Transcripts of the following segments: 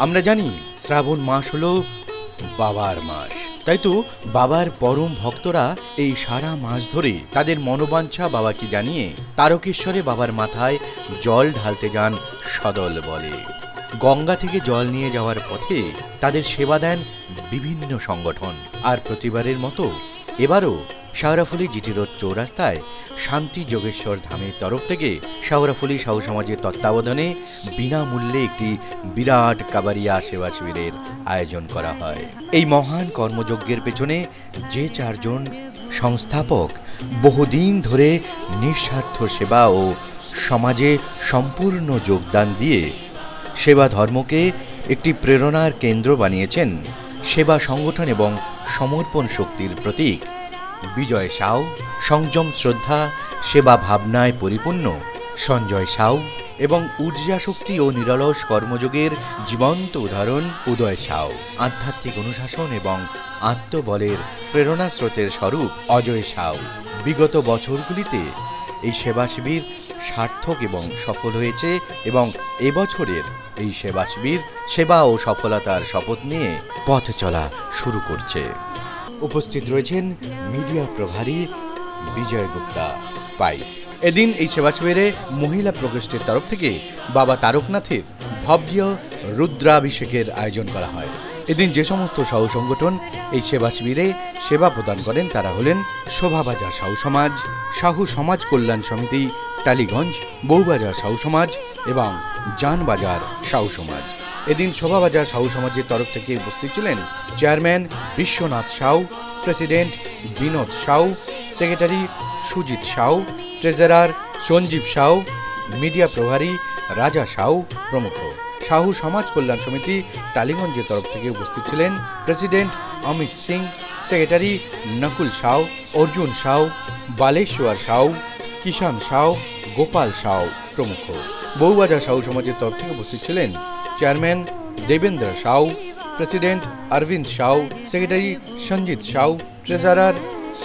আমরা জানি শ্রাবণ মাস হলো বাবার মাস, তাই তো বাবার পরম ভক্তরা এই সারা মাস ধরে তাদের মনোবাঞ্ছা বাবাকে জানিয়ে তারকেশ্বরে বাবার মাথায় জল ঢালতে যান সদল বলে। গঙ্গা থেকে জল নিয়ে যাওয়ার পথে তাদের সেবা দেন বিভিন্ন সংগঠন। আর প্রতিবারের মতো এবারও শেওড়াফুলি জিটি রোড চৌরাস্তায় শান্তি যোগেশ্বর ধামের তরফ থেকে শেওড়াফুলি সাহু সমাজের তত্ত্বাবধানে বিনামূল্যে একটি বিরাট কাবারিয়া সেবা শিবিরের আয়োজন করা হয়। এই মহান কর্মযজ্ঞের পেছনে যে চারজন সংস্থাপক বহুদিন ধরে নিঃস্বার্থ সেবা ও সমাজে সম্পূর্ণ যোগদান দিয়ে সেবা ধর্মকে একটি প্রেরণার কেন্দ্র বানিয়েছেন, সেবা সংগঠন এবং সমর্পণ শক্তির প্রতীক বিজয় সাউ, সংযম শ্রদ্ধা সেবা ভাবনায় পরিপূর্ণ সঞ্জয় সাউ এবং ঊর্জা শক্তি ও নিরলস কর্মযোগের জীবন্ত উদাহরণ উদয় সাউ, আধ্যাত্মিক অনুশাসন এবং আত্মবলের প্রেরণা স্রোতের স্বরূপ অজয় সাউ। বিগত বছরগুলিতে এই সেবা শিবির সার্থক এবং সফল হয়েছে এবং এবছরের এই সেবা শিবির সেবা ও সফলতার শপথ নিয়ে পথ চলা শুরু করছে। উপস্থিত রয়েছেন মিডিয়া প্রভারী বিজয় গুপ্তা স্পাইস। এদিন এই সেবা শিবিরে মহিলা প্রকোষ্ঠের তরফ থেকে বাবা তারকনাথের ভব্য রুদ্রাভিষেকের আয়োজন করা হয়। এদিন যে সমস্ত সাহু সংগঠন এই সেবা শিবিরে সেবা প্রদান করেন তারা হলেন শোভাবাজার সাহু সমাজ, সাহু সমাজ কল্যাণ সমিতি টালিগঞ্জ, বউবাজার সাহু সমাজ এবং জানবাজার সাহু সমাজ। এদিন শোভাবাজার সাহু সমাজের তরফ থেকে উপস্থিত ছিলেন chairman Biswanath Sau, president Binod Sau, secretary Sujit Sau, treasurer Sanjeev Sau, media প্রভারী রাজা সাউ প্রমুখ। সাহু সমাজ কল্যাণ সমিতি টালিগঞ্জের তরফ থেকে উপস্থিত ছিলেন প্রেসিডেন্ট অমিত সিং, সেক্রেটারি নকুল সাউ, অর্জুন সাউ, বালেশ্বর সাউ, কিষান সাউ, গোপাল সাউ প্রমুখ। বউবাজার সাহু সমাজের তরফ থেকে উপস্থিত ছিলেন chairman Devendra Sau, president Arvind Sau, secretary Sanjit Sau, treasurer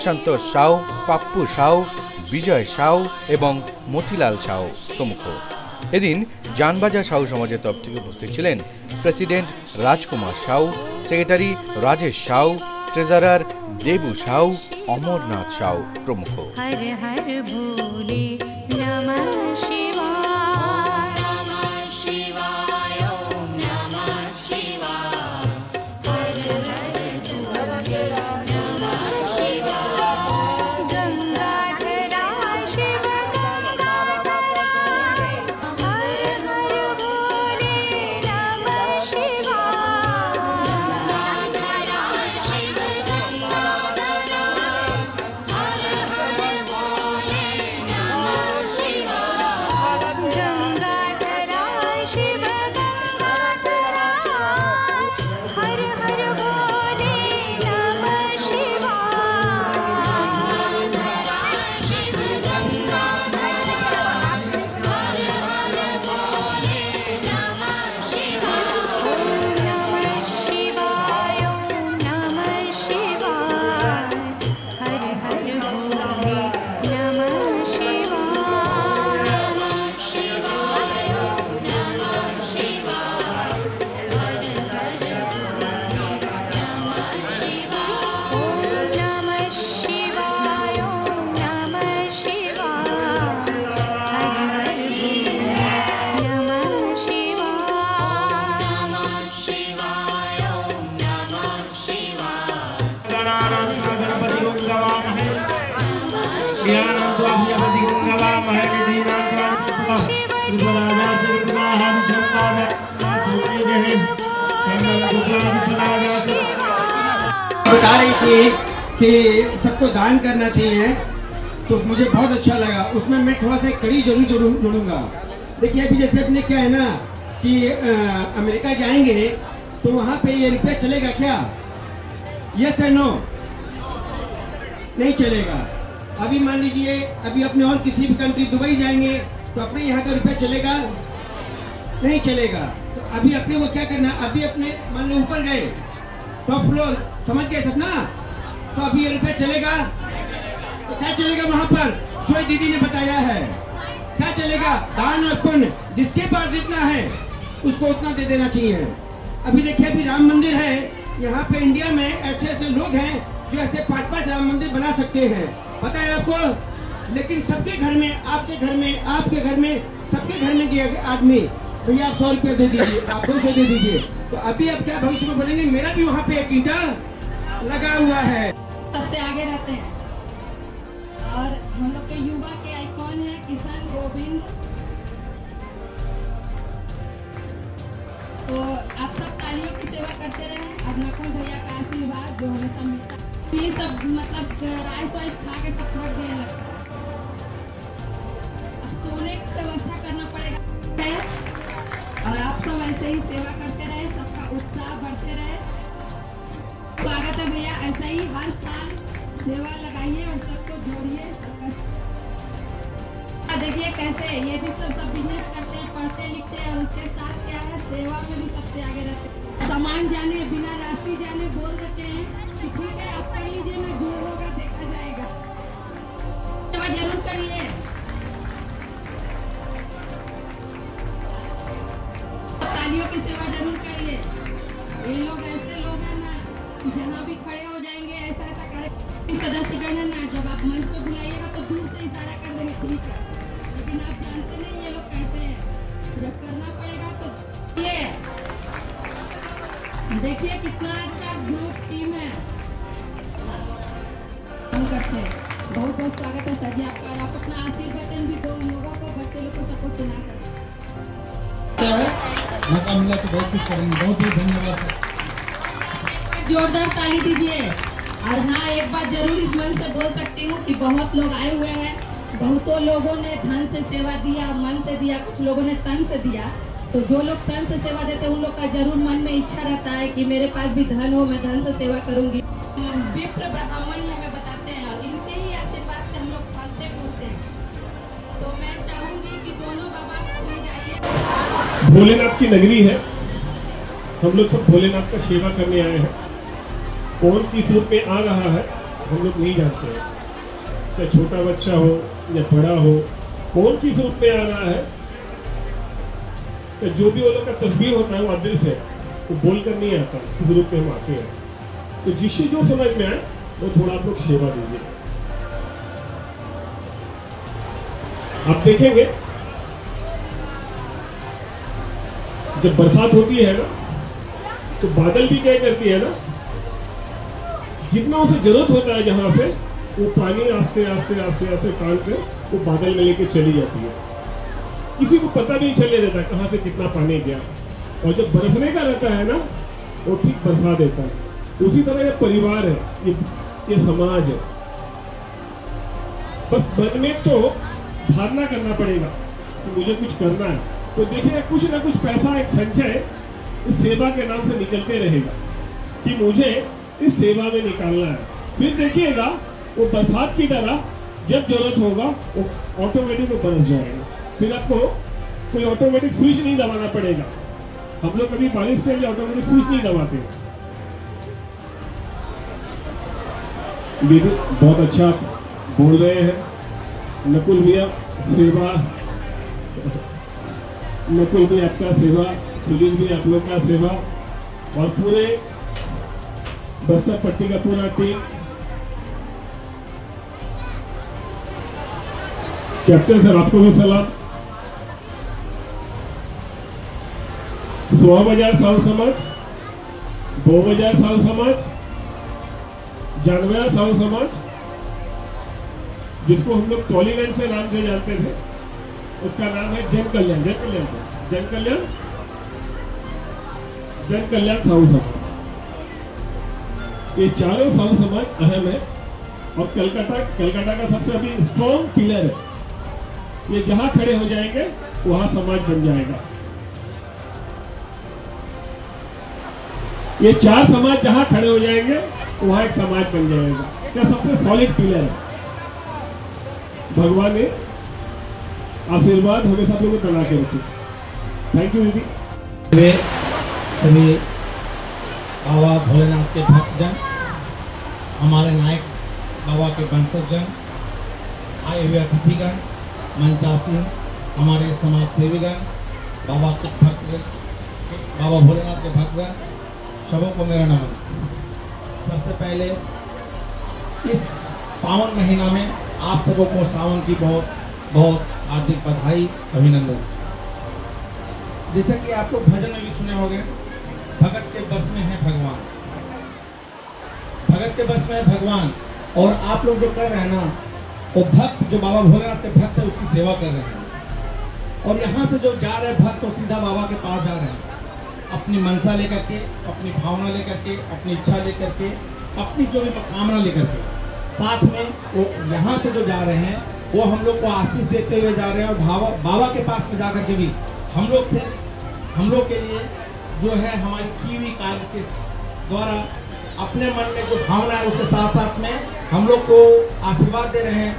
Santosh Sau, Pappu Sau, Bijay Sau এবং মতিলাল সাউ প্রমুখ। এদিন জানবাজার সাহু সমাজের তরফ থেকে উপস্থিত ছিলেন প্রেসিডেন্ট রাজকুমার সাউ, সেক্রেটারি রাজেশ সাউ, ট্রেজারার দেবু সাউ, অমরনাথ সাউ প্রমুখ। হর হর ভোলে নমঃ শিবায়, নমঃ শিবায়, ওম নমঃ শিবায়, হর হর ভোলে নমঃ শিবায়, গঙ্গাধরা শিব গঙ্গাধরা, হর হর ভোলে নমঃ শিবায়, গঙ্গাধরা শিব গঙ্গাধরা, হর হর ভোলে নমঃ শিবায়, গঙ্গাধরা শিব গঙ্গাধরা, হর হর ভোলে নমঃ শিবায়, গঙ্গাধরা শিব গঙ্গাধরা, হর হর ভোলে নমঃ শিবায়, ওম নমঃ শিবায়, ওম নমঃ শিবায়, হর হর ভোলে নমঃ শিবায়, নমঃ শিবায়, ওম নমঃ শিবায়, হর হর ভোলে নমঃ শিবায়, ওম নমঃ শিবায়, ওম নমঃ শিবায়, হর হর ভোলে নমঃ শিবায়, নমঃ শিবায়, ওম নমঃ শিবায়। बता रही थी कि सबको दान करना चाहिए, तो मुझे बहुत अच्छा लगा। उसमें मैं थोड़ा सा कड़ी जरूर जोड़ूंगा। देखिए अभी जैसे अपने क्या है ना कि अमेरिका जाएंगे तो वहाँ पे ये रुपया चलेगा क्या? यस या नो? नहीं चलेगा। अभी मान लीजिए अभी अपने और किसी भी कंट्री दुबई जाएंगे तो अपने यहाँ का रुपया चलेगा? नहीं चलेगा। तो अभी अपने को क्या करना? अभी अपने मान लो ऊपर गए टॉप फ्लोर, समझ गए सपना, तो अभी ये रुपया चलेगा? तो क्या चलेगा वहाँ पर? जो दीदी ने बताया है क्या चलेगा? दान और पुण्य, जिसके पास जितना है उसको उतना दे देना चाहिए। अभी देखिए, अभी राम मंदिर है यहाँ पे इंडिया में, ऐसे ऐसे लोग हैं जो ऐसे 5-5 राम मंदिर बना सकते हैं, पता है आपको। लेकिन सबके घर में, आपके घर में, आपके घर में, सबके घर में गया आदमी, भैया आप 100 रुपया दे दीजिए, आप 200 दे दीजिए, तो अभी आप क्या भविष्य में बोलेंगे, मेरा भी वहाँ पे एक ईंटा लगा हुआ है। सबसे आगे रहते हैं और हम लोग के युवा के आइकॉन है किशन गोविंद। तो आप सब तालियों की सेवा करते रहे और नकुल भैया का आशीर्वाद जो हमेशा मिलता है। ये सब मतलब राइस वाइस खा के सब थक गए लगता है। अब सोने की व्यवस्था करना पड़ेगा और आप सब ऐसे ही सेवा करते रहे, सबका उत्साह बढ़ते रहे। स्वागत है भैया, ऐसा ही हर साल सेवा लगाइए और सबको जोड़िए। देखिए कैसे ये भी सब बिजनेस करते हैं, पढ़ते लिखते हैं और उसके साथ क्या है, सेवा में भी सबसे आगे रहते हैं। सामान जाने बिना राशि जाने बोल देते हैं कि ठीक है आप कर लीजिए, मैं जो होगा देखा जाएगा। सेवा जरूर करिए। तालियों की सेवा जरूर करिए। ये लोग ऐसे लोग हैं ना, जहाँ भी खड़े हो जाएंगे ऐसा ऐसा करे। सदस्यगण है ना, जब आप मंच पे बुलाइएगा तो दूर से इशारा कर देंगे ठीक है, लेकिन आप जानते नहीं ये लोग कैसे हैं। जब करना पड़ेगा तो ये देखिए कितना अच्छा ग्रुप टीम है, हम करते हैं। बहुत बहुत स्वागत है सर जी आपका, और आप अपना आशीर्वाद भी दो उन लोगों को, बच्चे लोग को सबको सुना कर मौका मिला तो बहुत कुछ करेंगे। बहुत बहुत धन्यवाद सर। जोरदार ताली दीजिए। और हाँ, एक बात जरूर इस मन से बोल सकती हूँ कि बहुत लोग आए हुए हैं, बहुतों लोगों ने धन से सेवा दिया, मन से दिया, कुछ लोगों ने तन से दिया। तो जो लोग तन से सेवा देते हैं उन लोग का जरूर मन में इच्छा रहता है कि मेरे पास भी धन हो, मैं धन से सेवा करूंगी। विप्र ब्राह्मण हमें बताते हैं और इनके ही आशीर्वाद से हम लोग फलते फूलते हैं। तो मैं चाहूंगी कि दोनों बाबा ले जाइए। भोलेनाथ की नगरी है, हम लोग सब भोलेनाथ का सेवा करने आए हैं। कौन किस रूप में आ रहा है हम लोग नहीं जानते हैं, चाहे छोटा बच्चा हो या बड़ा हो, कौन किस रूप में आ रहा है। तो जो भी वो लोग का तस्वीर होता है वो अदृश्य है, वो बोल कर नहीं आता किस रूप में हम आते हैं। तो जिससे जो समझ में आए वो थोड़ा आप लोग सेवा दीजिए। आप देखेंगे जब बरसात होती है ना तो बादल भी क्या करती है ना, जितना उसे जरूरत होता है जहां से वो पानी आस्ते आस्ते आस्ते आस्ते टाल के वो बादल में लेके चली जाती है। किसी को पता नहीं चलने देता कहां से कितना पानी गया, और जब बरसने का रहता है ना वो ठीक बरसा देता है। उसी तरह ये परिवार है, ये समाज है। बस मन में तो धारणा करना पड़ेगा कि मुझे कुछ करना है। तो देखिए कुछ ना कुछ पैसा, एक संचय इस सेवा के नाम से निकलते रहेगा कि मुझे इस सेवा में निकालना है। फिर देखिएगा वो बरसात की तरह जब जरूरत होगा वो ऑटोमेटिक वो बरस जाएगा। फिर आपको कोई ऑटोमेटिक स्विच नहीं दबाना पड़ेगा। हम लोग कभी बारिश के लिए ऑटोमेटिक स्विच नहीं दबाते। दीदी बहुत अच्छा बोल रहे हैं। नकुल भैया सेवा, नकुल भी आपका सेवा, सुनील भी आप लोग का सेवा, और पूरे बस्तर पट्टी का पूरा टीम, कैप्टन सर आपको भी सलाम। स्व बाजार साहु समाज, बो बाजार साहु समाज, जानवया साहु समाज, जिसको हम लोग टॉलीगंज से नाम से जानते थे, उसका नाम है जन कल्याण। जन कल्याण, जन कल्याण, जन कल्याण साहु समाज। ये चारों साहु समाज अहम है और कलकत्ता का सबसे अभी स्ट्रॉन्ग पिलर है। ये जहां खड़े हो जाएंगे वहां समाज बन जाएगा। ये चार समाज जहां खड़े हो जाएंगे वहां एक समाज बन जाएगा। क्या सबसे सॉलिड पिलर है। भगवान ने आशीर्वाद हमेशा लोगों को बना के रखे। थैंक यू दीदी। वे सभी बाबा भोलेनाथ के भक्तजन, हमारे नायक बाबा के वंशजन, आए हुए अतिथिगण, मंचासीन, हमारे समाज सेवीगण, बाबा के भक्त बाबा भोलेनाथ के भक्तगण सबों को मेरा नमन। सबसे पहले इस पावन महीना में आप सबों को सावन की बहुत बहुत हार्दिक बधाई, अभिनंदन। जैसा कि आप लोग भजन में भी सुने होंगे, भगत के बस में है भगवान, भगत के बस में है भगवान। और आप लोग जो कर रहे हैं ना, वो भक्त जो बाबा भोलेनाथ के भक्त है उसकी सेवा कर रहे हैं। और यहाँ से जो जा रहे भक्त तो सीधा बाबा के पास जा रहे हैं, अपनी मनसा लेकर के, अपनी भावना लेकर के, अपनी इच्छा लेकर के, अपनी जो भी कामना लेकर के। साथ में वो यहाँ से जो जा रहे हैं वो हम लोग को आशीष देते हुए जा रहे हैं। और बाबा के पास में जाकर के भी हम लोग के लिए जो है हमारी की हुई कार्य के द्वारा अपने मन में जो भावना है उसके साथ साथ में हम लोग को आशीर्वाद दे रहे हैं।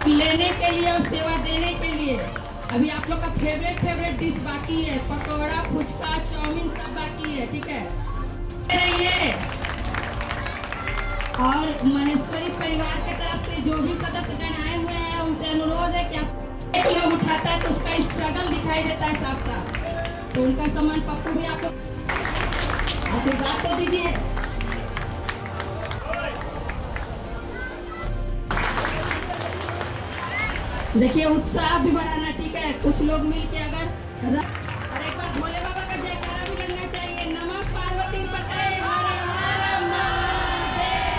लेने के लिए और सेवा देने के लिए अभी आप लोग का फेवरेट डिश बाकी है, पकौड़ा, फुचका, चाउमीन सब बाकी है, ठीक है। रहिए। और महेश्वरी परिवार की तरफ से जो भी सदस्यगण आए हुए हैं उनसे अनुरोध है कि आप एक लोग उठाता है तो उसका स्ट्रगल दिखाई देता है साफ साफ, तो उनका सम्मान पप्पू भी आप लोग आशीर्वाद तो दीजिए। देखिए उत्साह भी बढ़ाना, ठीक है। कुछ लोग मिलके अगर और एक बार भोले बाबा का जयकारा भी लगना चाहिए। नमः पार्वती पते हर हर महादेव।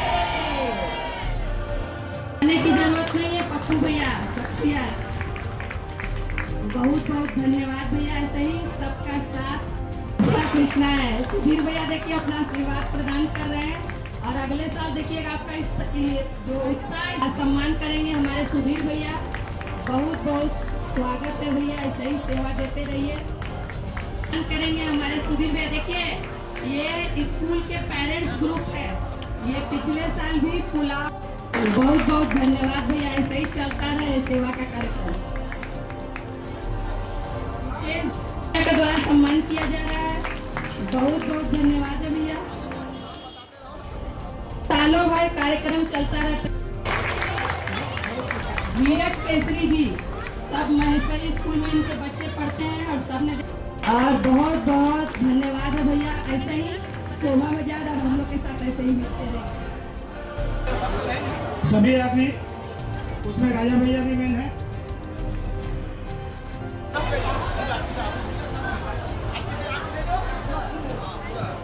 आने की जरूरत नहीं है पप्पू भैया, शक्तिया। बहुत बहुत धन्यवाद भैया, ऐसे ही सबका साथ पूरा कृष्णा है। सुधीर भैया देखिए अपना आशीर्वाद प्रदान कर रहे हैं। और अगले साल देखिएगा आपका जो उत्साह सम्मान करेंगे हमारे सुधीर भैया। बहुत बहुत स्वागत है भैया, ऐसे ही सेवा देते रहिए। करेंगे हमारे सुधीर भैया। देखिए ये स्कूल के पेरेंट्स ग्रुप है, ये पिछले साल भी पुलाव। बहुत बहुत धन्यवाद भैया, ऐसे ही चलता रहे सेवा का कार्यक्रम। के द्वारा सम्मान किया जा रहा है, बहुत बहुत धन्यवाद है भैया। सालों भर कार्यक्रम चलता रहता। नीरज केसरी जी सब महेश्वरी स्कूल में इनके बच्चे पढ़ते हैं और सबने और बहुत बहुत धन्यवाद है भैया। ऐसे ही शोभा बजाज और हम लोग के साथ ऐसे ही मिलते रहे। सभी आदमी उसमें राजा भैया भी मेन है।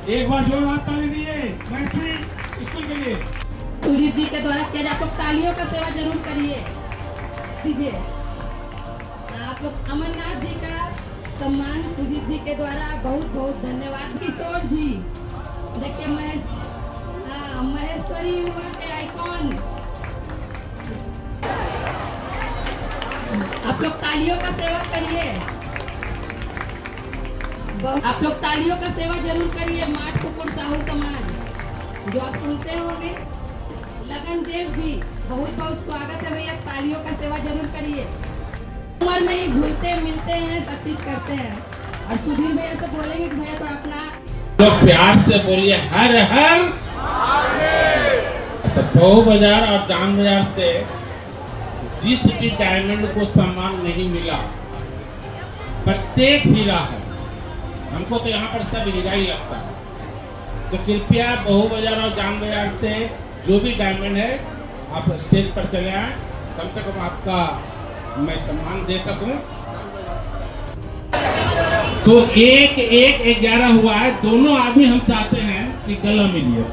एक बार जोरदार ताली दिए महेश्वरी स्कूल के लिए। सुजीत जी के द्वारा किया आप लोग तालियों का सेवा जरूर करिए दीजिए। आप लोग अमरनाथ जी का सम्मान सुजीत जी के द्वारा बहुत बहुत धन्यवाद। किशोर जी देखिए महेश्वरी युवा के आइकॉन। आप लोग तालियों का सेवा करिए, आप लोग तालियों का सेवा जरूर करिए। माठ कुकुर साहू समाज जो आप सुनते होंगे, लगन देव जी बहुत बहुत स्वागत है भैया। तालियों का सेवा जरूर करिए। उम्र में ही घुलते मिलते हैं, सब चीज करते हैं। और सुधीर भैया से बोलेंगे कि भैया तो अपना तो प्यार से बोलिए हर हर। अच्छा, बहू बाजार और जान बाजार से जिस भी डायमंड को सम्मान नहीं मिला, प्रत्येक हीरा है, हमको तो यहाँ पर सब हीरा ही लगता है। तो कृपया बहू बाजार और जान बाजार से जो भी डायमंड है आप स्टेज पर चले आए, कम से कम आपका मैं सम्मान दे सकूं। तो 1-1-11 हुआ है। दोनों आदमी हम चाहते हैं कि गला मिलिए,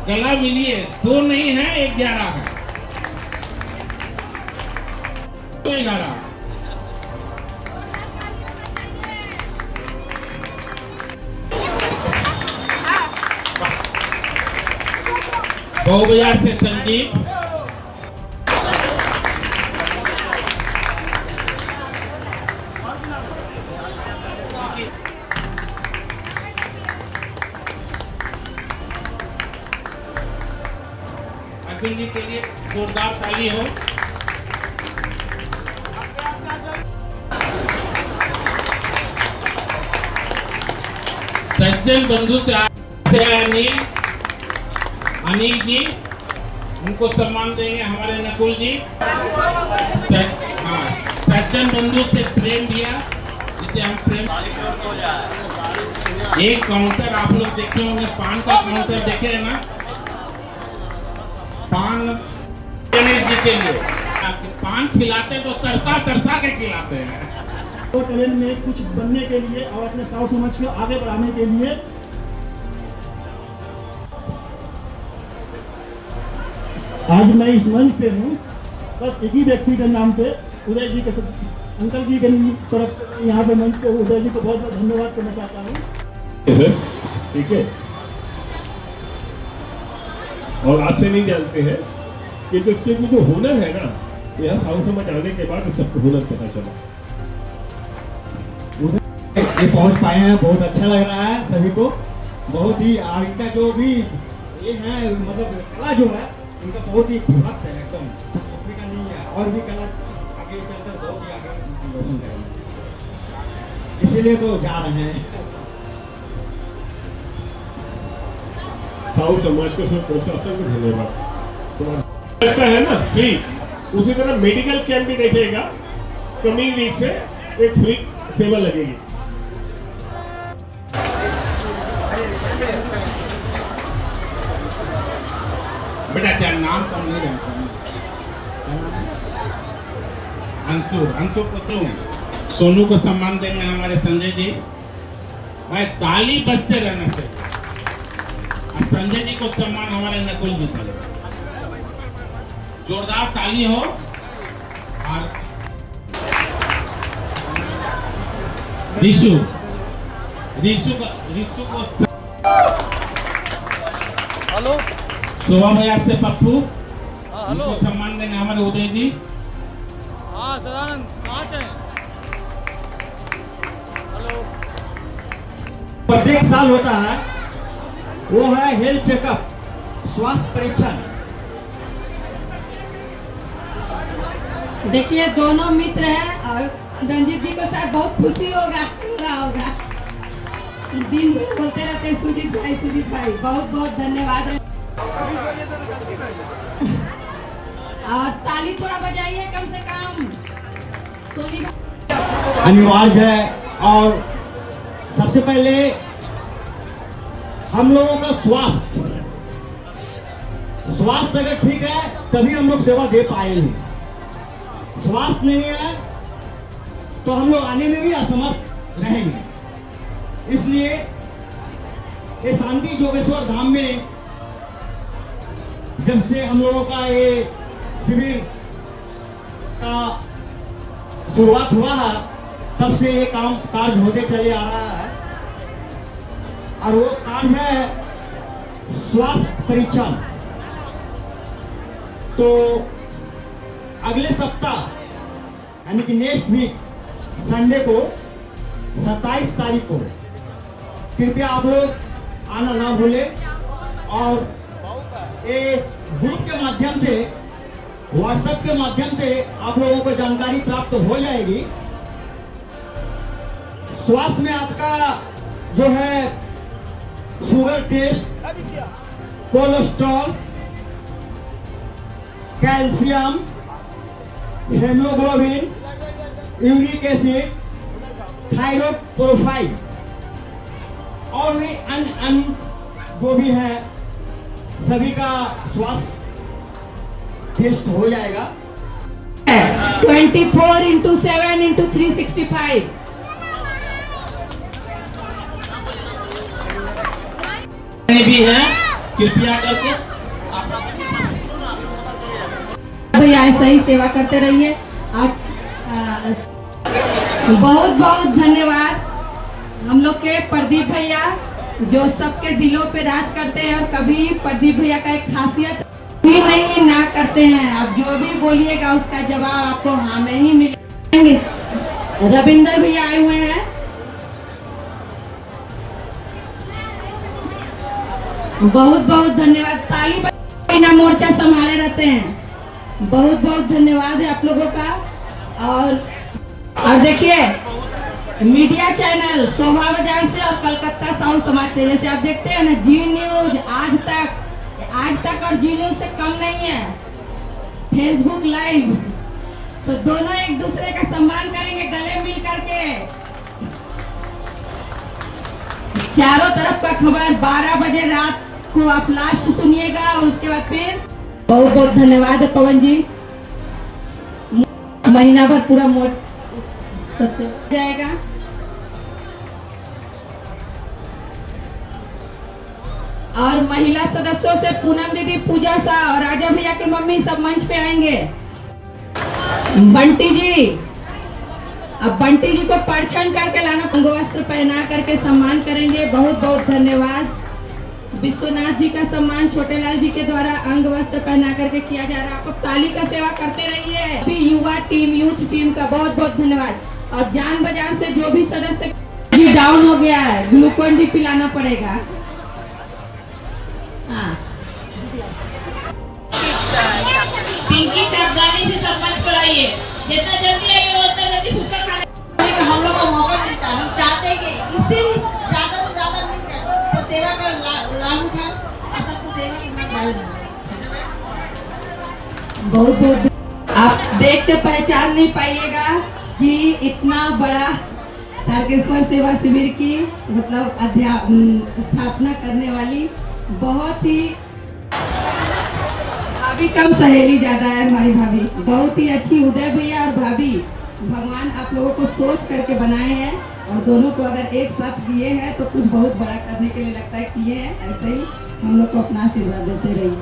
गला मिलिए। 2 नहीं है, 11 है, तो 11। बहू बाजार से संजीव, अर्जुन जी के लिए जोरदार ताली हो। सज्जन बंधु से अनिल जी, उनको सम्मान देंगे हमारे नकुल जी। सज्जन बंधु से प्रेम दिया, जिससे हम प्रेम। एक काउंटर आप लोग देखे होंगे, पान का काउंटर देखे है ना, पान गणेश जी के लिए पान खिलाते तो तरसा तरसा के खिलाते हैं। तो टैलेंट में कुछ बनने के लिए और अपने साउथ समाज को आगे बढ़ाने के लिए आज मैं इस मंच पे हूँ, बस एक ही व्यक्ति के नाम पे उदय जी के अंकल जी के तरफ यहाँ पे मंच पे उदय जी को बहुत बहुत धन्यवाद करना चाहता हूँ। सर ठीक है, और आज से नहीं जानते हैं कि इसके जो हुनर है ना, यहाँ साउथ समझ आने के बाद इसका हुनर पता चला। ये पहुंच पाए हैं, बहुत अच्छा लग रहा है सभी को। बहुत ही आगे का जो भी ये है, मतलब कला जो है उनका बहुत ही भक्त है, एकदम छोटी का नहीं है, और भी कला आगे चलकर बहुत ही आगे रोशन करेंगे, इसीलिए तो जा रहे हैं। साउथ समाज को सब प्रशासन को धन्यवाद। तुम्हारा लगता है ना फ्री, उसी तरह मेडिकल कैंप भी देखेगा, कमिंग वीक से एक फ्री सेवा लगेगी। बेटा क्या नाम कम नहीं जानता हूँ, अंशु कुसुम। सोनू को सम्मान देंगे हमारे संजय जी। भाई ताली बजते रहना चाहिए, और संजय जी को सम्मान हमारे नकुल जी करें। जोरदार ताली हो। और रिशु को हेलो शोभा बाजार से पप्पू, उनको सम्मान देंगे हमारे उदय जी। हाँ सदानंद कहाँ से? हेलो। प्रत्येक साल होता है वो है हेल्थ चेकअप, स्वास्थ्य परीक्षण। देखिए दोनों मित्र हैं और रंजीत जी को शायद बहुत खुशी होगा दिन भर बोलते रहते सुजीत भाई बहुत बहुत धन्यवाद। और ताली थोड़ा बजाइए कम से कम। सोनी अनिवार्य है, और सबसे पहले हम लोगों का स्वास्थ्य अगर ठीक है तभी हम लोग सेवा दे पाएंगे। स्वास्थ्य नहीं है तो हम लोग आने में भी असमर्थ रहेंगे। इसलिए ये शांति जोगेश्वर धाम में जब से हम लोगों का ये शिविर का शुरुआत हुआ है, तब से ये काम कार्य होते चले आ रहा है, और वो काम है स्वास्थ्य परीक्षण। तो अगले सप्ताह यानी कि नेक्स्ट वीक संडे को 27 तारीख को कृपया आप लोग आना ना भूलें, और एक ग्रुप के माध्यम से, व्हाट्सएप के माध्यम से आप लोगों को जानकारी प्राप्त हो जाएगी। स्वास्थ्य में आपका जो है sugar test, cholesterol, calcium, haemoglobin, uric acid, thyroid profile और भी अन्य जो भी है सभी का स्वास्थ्य टेस्ट हो जाएगा। 24x7x365 भी है, कृपया करके भैया ऐसा ही सेवा करते रहिए। बहुत बहुत धन्यवाद हम लोग के प्रदीप भैया जो सबके दिलों पे राज करते हैं, और कभी प्रदीप भैया का एक खासियत भी नहीं ना करते हैं। आप जो भी बोलिएगा उसका जवाब आपको हाँ में ही मिलेंगे। रविंदर भैया आए हुए हैं, बहुत बहुत धन्यवाद। ताली बिना मोर्चा संभाले रहते हैं, बहुत बहुत धन्यवाद है आप लोगों का। और देखिए मीडिया चैनल शोभा बाजार से और कलकत्ता साउथ समाज से, जैसे आप देखते हैं ना जी न्यूज, आज तक और जी न्यूज से कम नहीं है, फेसबुक लाइव, तो दोनों एक दूसरे का सम्मान करेंगे गले मिल करके। चारों तरफ का खबर 12 बजे रात को आप लास्ट सुनिएगा और उसके बाद फिर बहुत बहुत धन्यवाद पवन जी। महीना भर पूरा मोट सबसे जाएगा। और महिला सदस्यों से पूनम दीदी, पूजा शाह और राजा भैया की मम्मी सब मंच पे आएंगे। बंटी जी, अब बंटी जी को परछन करके लाना, अंग वस्त्र पहना करके सम्मान करेंगे। बहुत बहुत धन्यवाद। विश्वनाथ जी का सम्मान छोटेलाल जी के द्वारा अंग वस्त्र पहना करके किया जा रहा है। आपको ताली का सेवा करते रहिए। अभी युवा टीम, यूथ टीम का बहुत बहुत धन्यवाद। और जान बाजार से जो भी सदस्य जी डाउन हो गया है, ग्लूकोन डी पिलाना पड़ेगा। हाँ, पिंकी छापगानी से सब मंच पर आइए। जितना जल्दी आइए उतना जल्दी पुस्तक खाने का हम लोग को मौका मिलता है। हम चाहते हैं कि इससे भी ज्यादा से ज्यादा मिलकर सब सेवा कर लाभ उठाएं और सबको सेवा करना। बहुत बहुत आप देख के पहचान नहीं पाइएगा कि इतना बड़ा तारकेश्वर सेवा शिविर की मतलब स्थापना करने वाली बहुत ही भाभी कम सहेली ज्यादा है। हमारी भाभी बहुत ही अच्छी। उदय भैया और भाभी भगवान आप लोगों को सोच करके बनाए हैं और दोनों को अगर एक साथ दिए हैं तो कुछ बहुत बड़ा करने के लिए लगता है किए हैं। ऐसे ही हम लोग को अपना आशीर्वाद देते रहिए।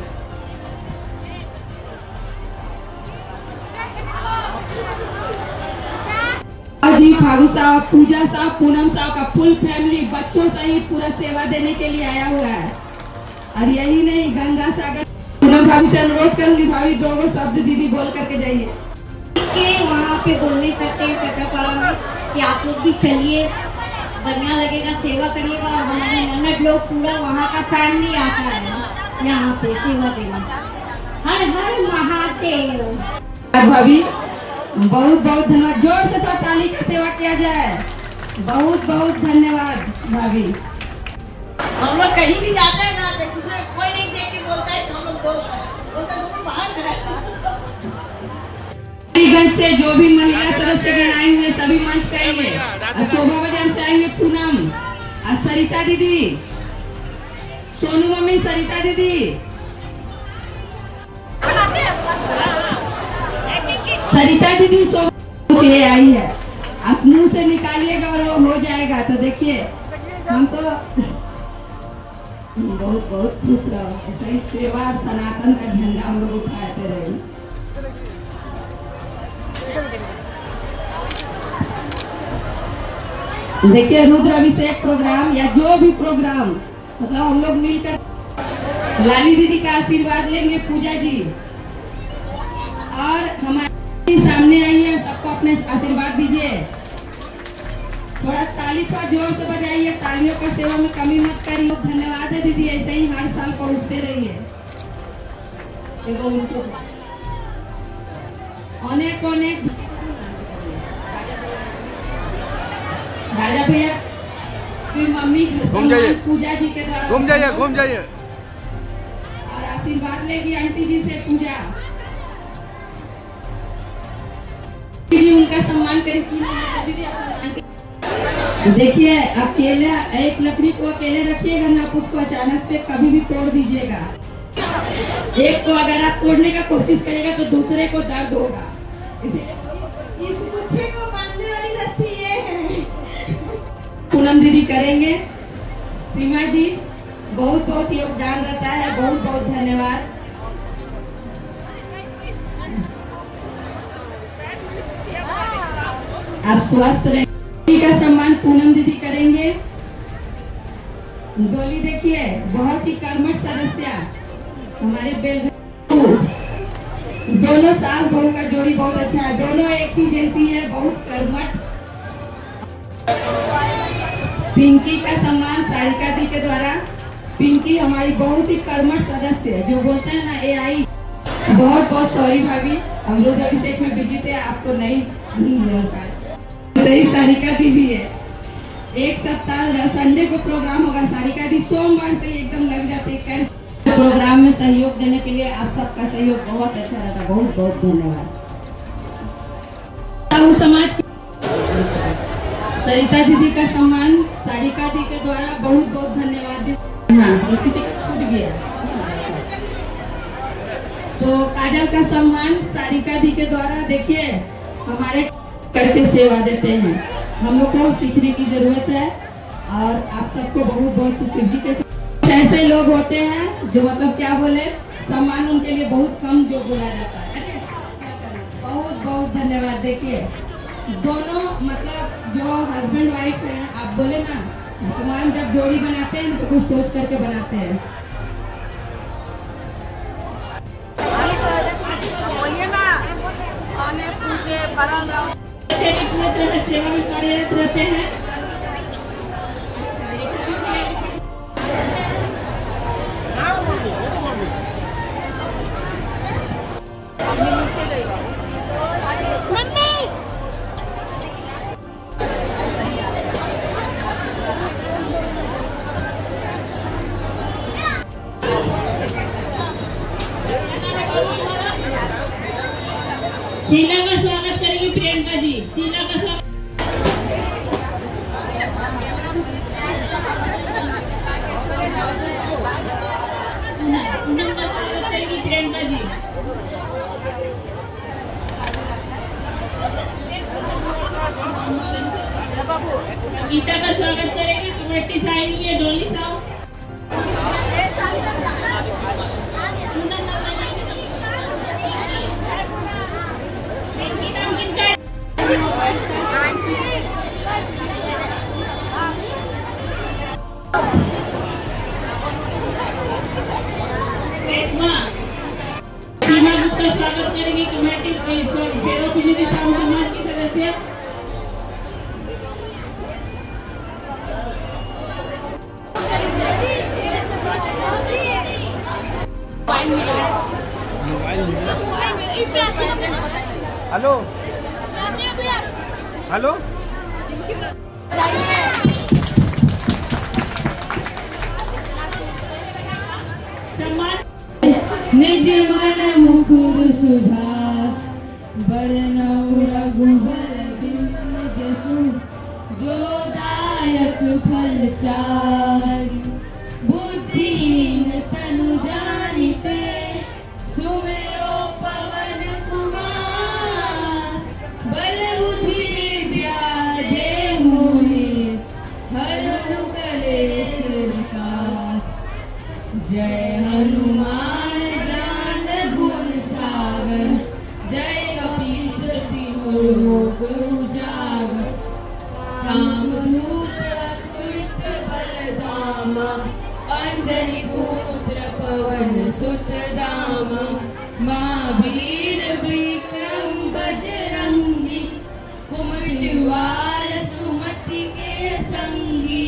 जी फागू साहब, पूजा साहब, पूनम साहब का फुल फैमिली बच्चों सहित पूरा सेवा देने के लिए आया हुआ है। और यही नहीं, गंगा सागर पूनम भाभी से अनुरोध करूंगी, भाभी 2 शब्द दीदी बोल करके जाइए। वहाँ पे बोल नहीं सकते चक्रापाड़ा में कि आप लोग भी चलिए, बढ़िया लगेगा, सेवा करिएगा। और हमारे ननद लोग पूरा वहाँ का फैमिली आता है यहाँ पे सेवा देने। हर हर महादेव। भाभी बहुत बहुत धन्यवाद। जोर से तो ताली का सेवा किया जाए। बहुत बहुत धन्यवाद भाभी। हम लोग कहीं भी जाते हैं ना, दूसरे कोई नहीं देख के बोलता है हम लोग दोस्त हैं, बोलता है तुम बाहर खड़ा से जो भी महिला सदस्य आए हुए सभी मंच पे आइए। शोभा बाजार से आई हुई पूनम, सरिता दीदी, सोनू मम्मी, सरिता दीदी, सरिता दीदी कुछ ये आई है। आप मुंह से निकालिएगा और वो हो जाएगा। तो देखिए हम तो बहुत बहुत खुश रहो। ऐसा ही सेवा और सनातन का झंडा हम लोग उठाते रहे। देखिए रुद्र अभिषेक प्रोग्राम या जो भी प्रोग्राम मतलब हम लोग मिलकर लाली दीदी का आशीर्वाद लेंगे। पूजा जी और हमारे सामने आइए, सबको अपने आशीर्वाद दीजिए। थोड़ा ताली पर जोर से बजाइए, तालियों का सेवा में कमी मत करिए। धन्यवाद है दीदी, ऐसे ही हर साल पहुँचते रहिए। अनेक अनेक राजा भैया की मम्मी पूजा जी के द्वारा घूम जाइए और आशीर्वाद लेगी आंटी जी से। पूजा जी उनका सम्मान करेगी। देखिए अकेला एक लकड़ी को अकेले रखिएगा ना, आप उसको अचानक से कभी भी तोड़ दीजिएगा। एक को अगर आप तोड़ने का कोशिश करेगा तो दूसरे को दर्द होगा। इस गुच्छे को बांधने वाली रस्सी ये है। पूनम दीदी करेंगे। सीमा जी बहुत बहुत योगदान रहता है। बहुत बहुत धन्यवाद। आप स्वस्थ रहें। का सम्मान पूनम दीदी करेंगे। डोली देखिए बहुत ही कर्मठ सदस्य हमारे बेल। दोनों सास बहू का जोड़ी बहुत अच्छा है। दोनों एक ही जैसी है, बहुत कर्मठ। पिंकी का सम्मान सारिका दी के द्वारा। पिंकी हमारी बहुत ही कर्मठ सदस्य है, जो बोलते हैं ना AI। बहुत बहुत सॉरी भाभी, हम लोग अभिषेक में बिजी थे, आपको नहीं मिल पाए। सही सारिका दी भी है। एक सप्ताह संडे को प्रोग्राम होगा। सारिका दी सोमवार से एकदम लग जाती है प्रोग्राम में सहयोग देने के लिए। आप सबका सहयोग बहुत अच्छा रहता। बहुत बहुत धन्यवाद। समाज सरिता दीदी का सम्मान सारिका दी के द्वारा बहुत बहुत धन्यवाद दी। हाँ, किसी का छूट गया तो काजल का सम्मान सारिका दी के द्वारा। देखिए हमारे करके सेवा देते हैं, हम लोग को सीखने की जरूरत है और आप सबको बहुत बहुत शिव जी के ऐसे लोग होते हैं जो मतलब क्या बोले सम्मान उनके लिए बहुत कम जो बोला जाता है। बहुत बहुत धन्यवाद। देखिए दोनों मतलब जो हस्बैंड वाइफ हैं, आप बोले ना तमाम जब जोड़ी बनाते हैं तो कुछ सोच करके बनाते हैं। बच्चे कितने तरह सेवा में कार्यरत रहते हैं। शीला का स्वागत करेंगे प्रियंका जी। शीला का स्वागत करेंगी प्रियंका जी। गीता का स्वागत करेंगे कमेटी साहिल में डोली साहब। सीमा गुप्ता स्वागत करेंगे कमेटी सेवा कमेटी समाज की सदस्य। हेलो हेलो निज मन मुकुर सुधार बरनऊ रघुबर बिमल जसु जो दायक फल चारि बुद्धिहीन तनु जानिते सुमेरो पवन कुमार बल बुद्धि विद्या दे मोहे हरनु कलेश विकार। जय हनुमान ज्ञान गुण सागर जय कपीस तिहुर लोक उजागर। रामदूत अतुलित बलधामा अंजनी पुत्र पवन सुत दामा। महावीर विक्रम बजरंगी कुमति वार सुमति के संगी।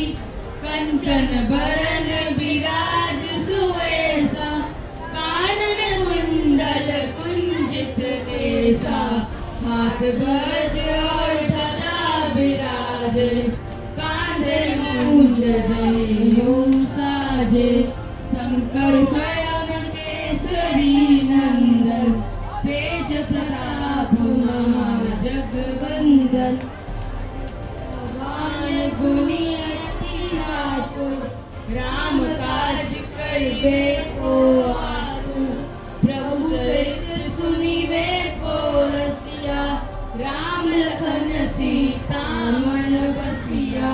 कंचन बरन विराज सुवेसा कानन कुंडल कुंजित केसा। हाथ ध्वज और ध्वजा विराज कांधे मूंज जनेऊ साजे। शंकर स्वयं केसरी नंदन तेज प्रताप महाजगवंदन। भगवान गुनी राम काज करिबे को आतुर। प्रभु चरित्र सुनिबे को रसिया राम लखन सीता मन बसिया।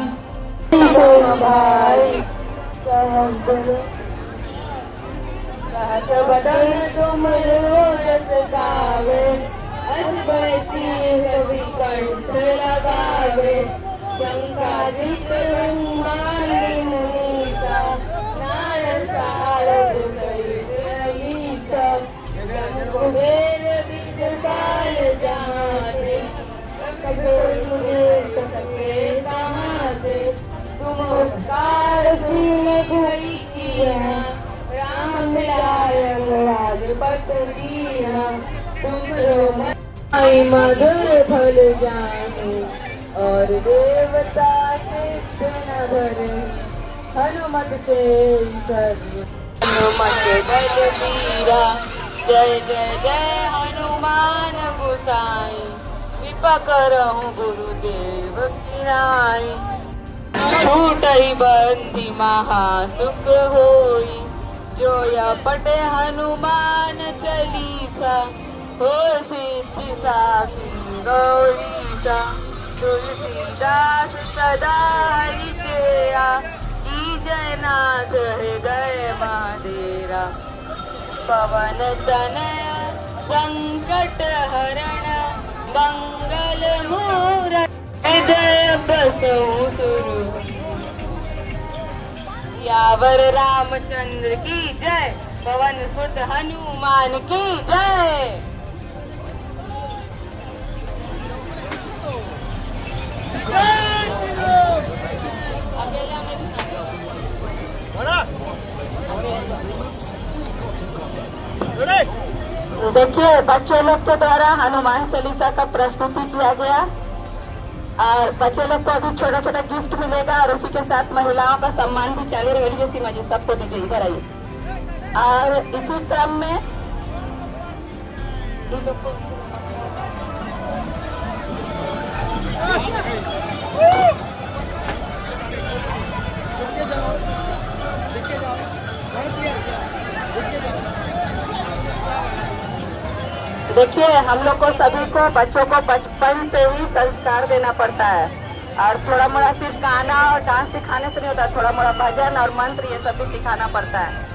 बदन तुम रोज गावे अस सिंह कवि कंठ लगावे। शंकादित ब्रह्मांड मुनीसा नारद सारद सहित ईसा। कुबेर विद्यपाल जहाते सके ताते। तुम उपकार भई किया राम मिलाय राजपत दिया। तुम मधुर फल जाने और देवता सिद्ध न धरे। हनुमत से सर्व हनुमत बलबीरा। जय जय जय हनुमान गोसाई। पकड़हु गुरुदेव की नाई। छूटई बंदी महासुख होई, जो या पटे हनुमान चालीसा, हो सिद्धि साखी गौरीसा। तुलसीदास सदा हरि तेरा, कीजय नाथ हृदय महादेरा। पवन तनय संकट हरण, मंगल मूरत हृदय बसहु सुरु। यावर रामचंद्र की जय, पवन सुत हनुमान की जय। देखिए, बच्चे लोग के द्वारा हनुमान चालीसा का प्रस्तुति किया गया और बच्चे लोग को अभी छोटा छोटा गिफ्ट मिलेगा और उसी के साथ महिलाओं का सम्मान भी चालू रहेगी। सीमा जी सबको दीजिए, इधर आइए। और इसी क्रम में देखिए, हम लोग को सभी को बच्चों को बचपन से ही संस्कार देना पड़ता है और थोड़ा मोड़ा सिर्फ गाना और डांस सिखाने से नहीं होता, थोड़ा मोड़ा भजन और मंत्र ये सब भी सिखाना पड़ता है।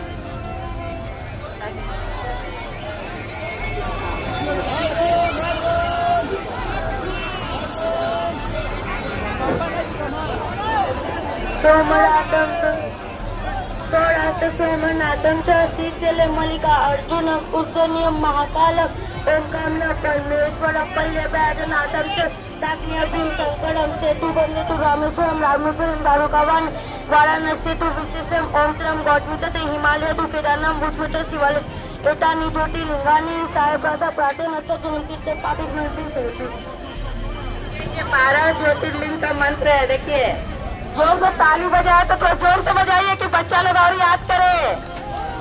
सोमनाथम च शीतले मल्लिका अर्जुन कुशनियम महाकालम ओम कामना परमेश्वर पल्ले वैजनाथम च ताग्नियभीम शंकरम सेतु बंदेतु रामेश्वरम रामेश्वरम दारुकावन वाराणसी तु विशेषम ओम त्रम गौतमित हिमालय तु केदारनाम भूस्मित शिवालय एतानि ज्योतिर्लिंगानि सायप्रदा प्रातः नक्षत्र पापी स्मृति सेतु। ये 12 ज्योतिर्लिंग का मंत्र है। देखिए, जोर से ताली बजाए तो थोड़ा जोर से बजाइए कि बच्चा लोग और याद करे।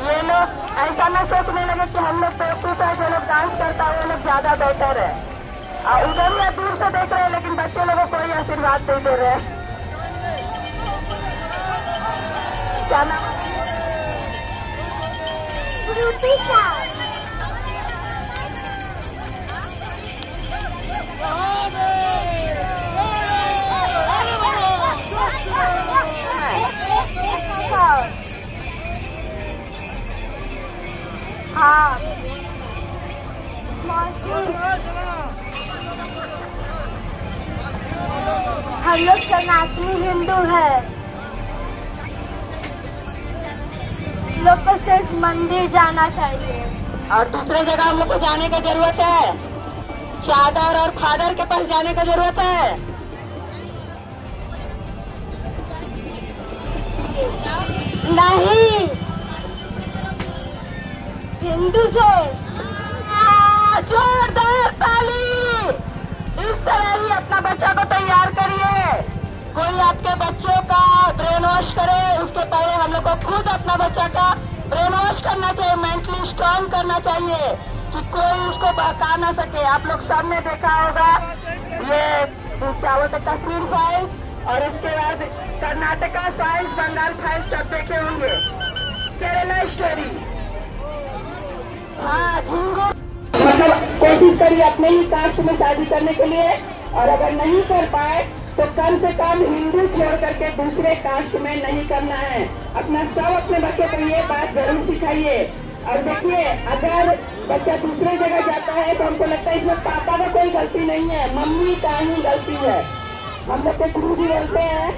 ये लोग ऐसा न सोचने लगे कि हम लोग बेवकूफ है, जो लोग डांस करता है वो लोग ज्यादा बेहतर है। और उधर या दूर से देख रहे हैं लेकिन बच्चे लोगों को कोई आशीर्वाद नहीं दे रहे। क्या नाम? हाँ, हम लोग सनातनी हिंदू है। लोग को सिर्फ मंदिर जाना चाहिए और दूसरे जगह हम लोग को जाने का जरूरत है। चादर और फादर के पास जाने का जरूरत है। नहीं, हिंदू से जोरदार ताली। इस तरह ही अपना बच्चा को तैयार करिए। कोई आपके बच्चों का ब्रेन वॉश करे उसके पहले हम लोग को खुद अपना बच्चा का ब्रेन वॉश करना चाहिए, मेंटली स्ट्रांग करना चाहिए कि कोई उसको बहका ना सके। आप लोग सब ने देखा होगा ये क्या बोलते कश्मीर फाइल्स और उसके बाद कर्नाटका फाइल्स, बंगाल फाइल्स सब देखे होंगे, केरला स्टोरी। हाँ, झिंगुर मतलब कोशिश करिए अपने ही कास्ट में शादी करने के लिए और अगर नहीं कर पाए तो कम से कम हिंदू छोड़ करके दूसरे कास्ट में नहीं करना है। अपना सब अपने बच्चे को ये बात जरूर सिखाइए। और देखिए, अगर बच्चा दूसरे जगह जाता है तो हमको लगता है इसमें पापा का कोई गलती नहीं है, मम्मी का ही गलती है। हम लोग के गुरु जी बोलते हैं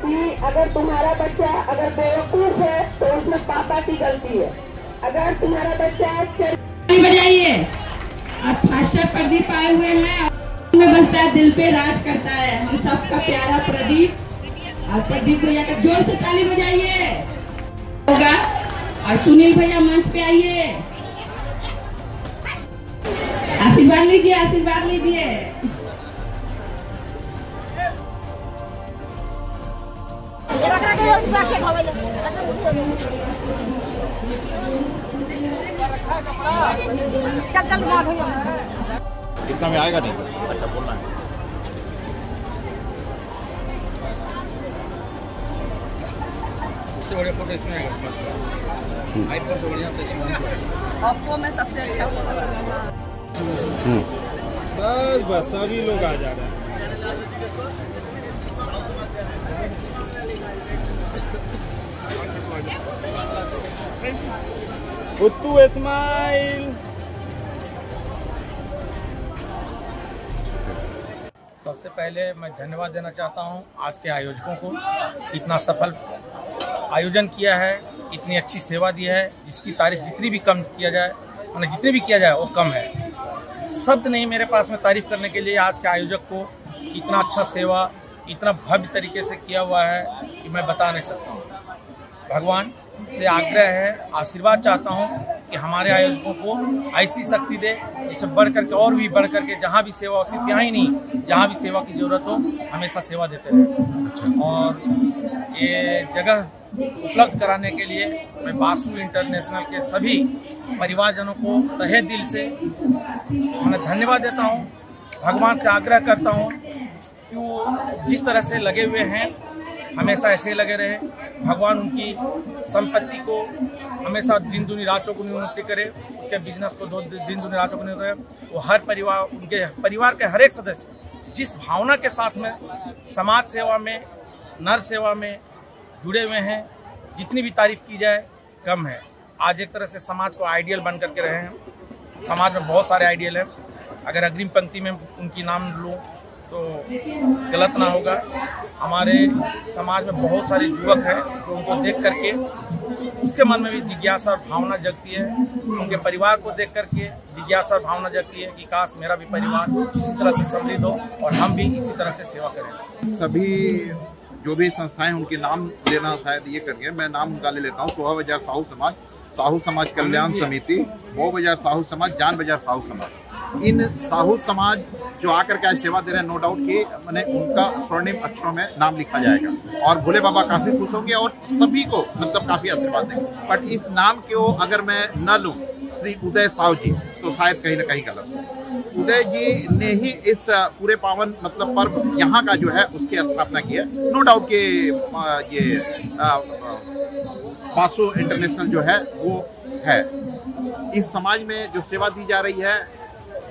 कि अगर तुम्हारा बच्चा अगर बेवकूफ है तो उसमें पापा की गलती है। अगर तुम्हारा बच्चा बजाइए और फास्टर प्रदीप आए हुए हैं, में बसता है, दिल पे राज करता है हम सबका प्यारा प्रदीप। और प्रदीप भैया का जोर से ताली बजाइए होगा। और सुनील भैया मंच पे आइए, आशीर्वाद लीजिए, आशीर्वाद लीजिए। चल चल इतना में आएगा नहीं। अच्छा बोलना है। उससे बड़े फोटो इसमें आएगा। आईफोन से बढ़िया तो आपको मैं सबसे अच्छा बस सभी लोग आ जा रहे हैं। उत्तू स्माइल। सबसे पहले मैं धन्यवाद देना चाहता हूं आज के आयोजकों को, इतना सफल आयोजन किया है, इतनी अच्छी सेवा दी है जिसकी तारीफ जितनी भी कम किया जाए, मतलब जितने भी किया जाए वो कम है। शब्द नहीं मेरे पास में तारीफ करने के लिए आज के आयोजक को। इतना अच्छा सेवा इतना भव्य तरीके से किया हुआ है कि मैं बता नहीं सकता हूँ। भगवान से आग्रह है, आशीर्वाद चाहता हूँ कि हमारे आयोजकों को ऐसी शक्ति दे जिससे बढ़ करके और भी बढ़ करके जहाँ भी सेवा हो, सिर्फ यहाँ ही नहीं, जहाँ भी सेवा की जरूरत हो हमेशा सेवा देते रहे। और ये जगह उपलब्ध कराने के लिए मैं बासु इंटरनेशनल के सभी परिवारजनों को तहे दिल से मैं धन्यवाद देता हूँ। भगवान से आग्रह करता हूँ कि वो जिस तरह से लगे हुए हैं हमेशा ऐसे ही लगे रहे। भगवान उनकी संपत्ति को हमेशा दिन दुनी रात चौगुनी उन्नति करे, उसके बिजनेस को दिन दुनी रात चौगुनी करे। वो हर परिवार, उनके परिवार के हर एक सदस्य जिस भावना के साथ में समाज सेवा में, नर सेवा में जुड़े हुए हैं, जितनी भी तारीफ की जाए कम है। आज एक तरह से समाज को आइडियल बन करके रहे हैं। समाज में बहुत सारे आइडियल हैं, अगर अग्रिम पंक्ति में उनकी नाम लूँ तो गलत ना होगा। हमारे समाज में बहुत सारे युवक हैं जो उनको देख करके उसके मन में भी जिज्ञासा और भावना जगती है। उनके परिवार को देख करके जिज्ञासा और भावना जगती है कि काश मेरा भी परिवार इसी तरह से समृद्ध हो और हम भी इसी तरह से सेवा करें। सभी जो भी संस्थाएं उनके नाम लेना शायद ये करके मैं नाम उनका ले लेता हूँ। सोहा बाजार साहू समाज, साहू समाज कल्याण समिति, मो बाजार साहू समाज, जान बाजार साहू समाज। इन साहू समाज जो आकर के आज सेवा दे रहे हैं, नो डाउट कि मैंने उनका स्वर्णिम अक्षरों में नाम लिखा जाएगा और भोले बाबा काफी खुश होंगे और सभी को मतलब काफी आशीर्वाद देंगे। बट इस नाम को अगर मैं न लूं श्री उदय साहू जी तो शायद कहीं ना कहीं गलत है। उदय जी ने ही इस पूरे पावन मतलब पर्व यहाँ का जो है उसकी स्थापना की है। नो डाउट कि ये बासु इंटरनेशनल जो है वो है। इस समाज में जो सेवा दी जा रही है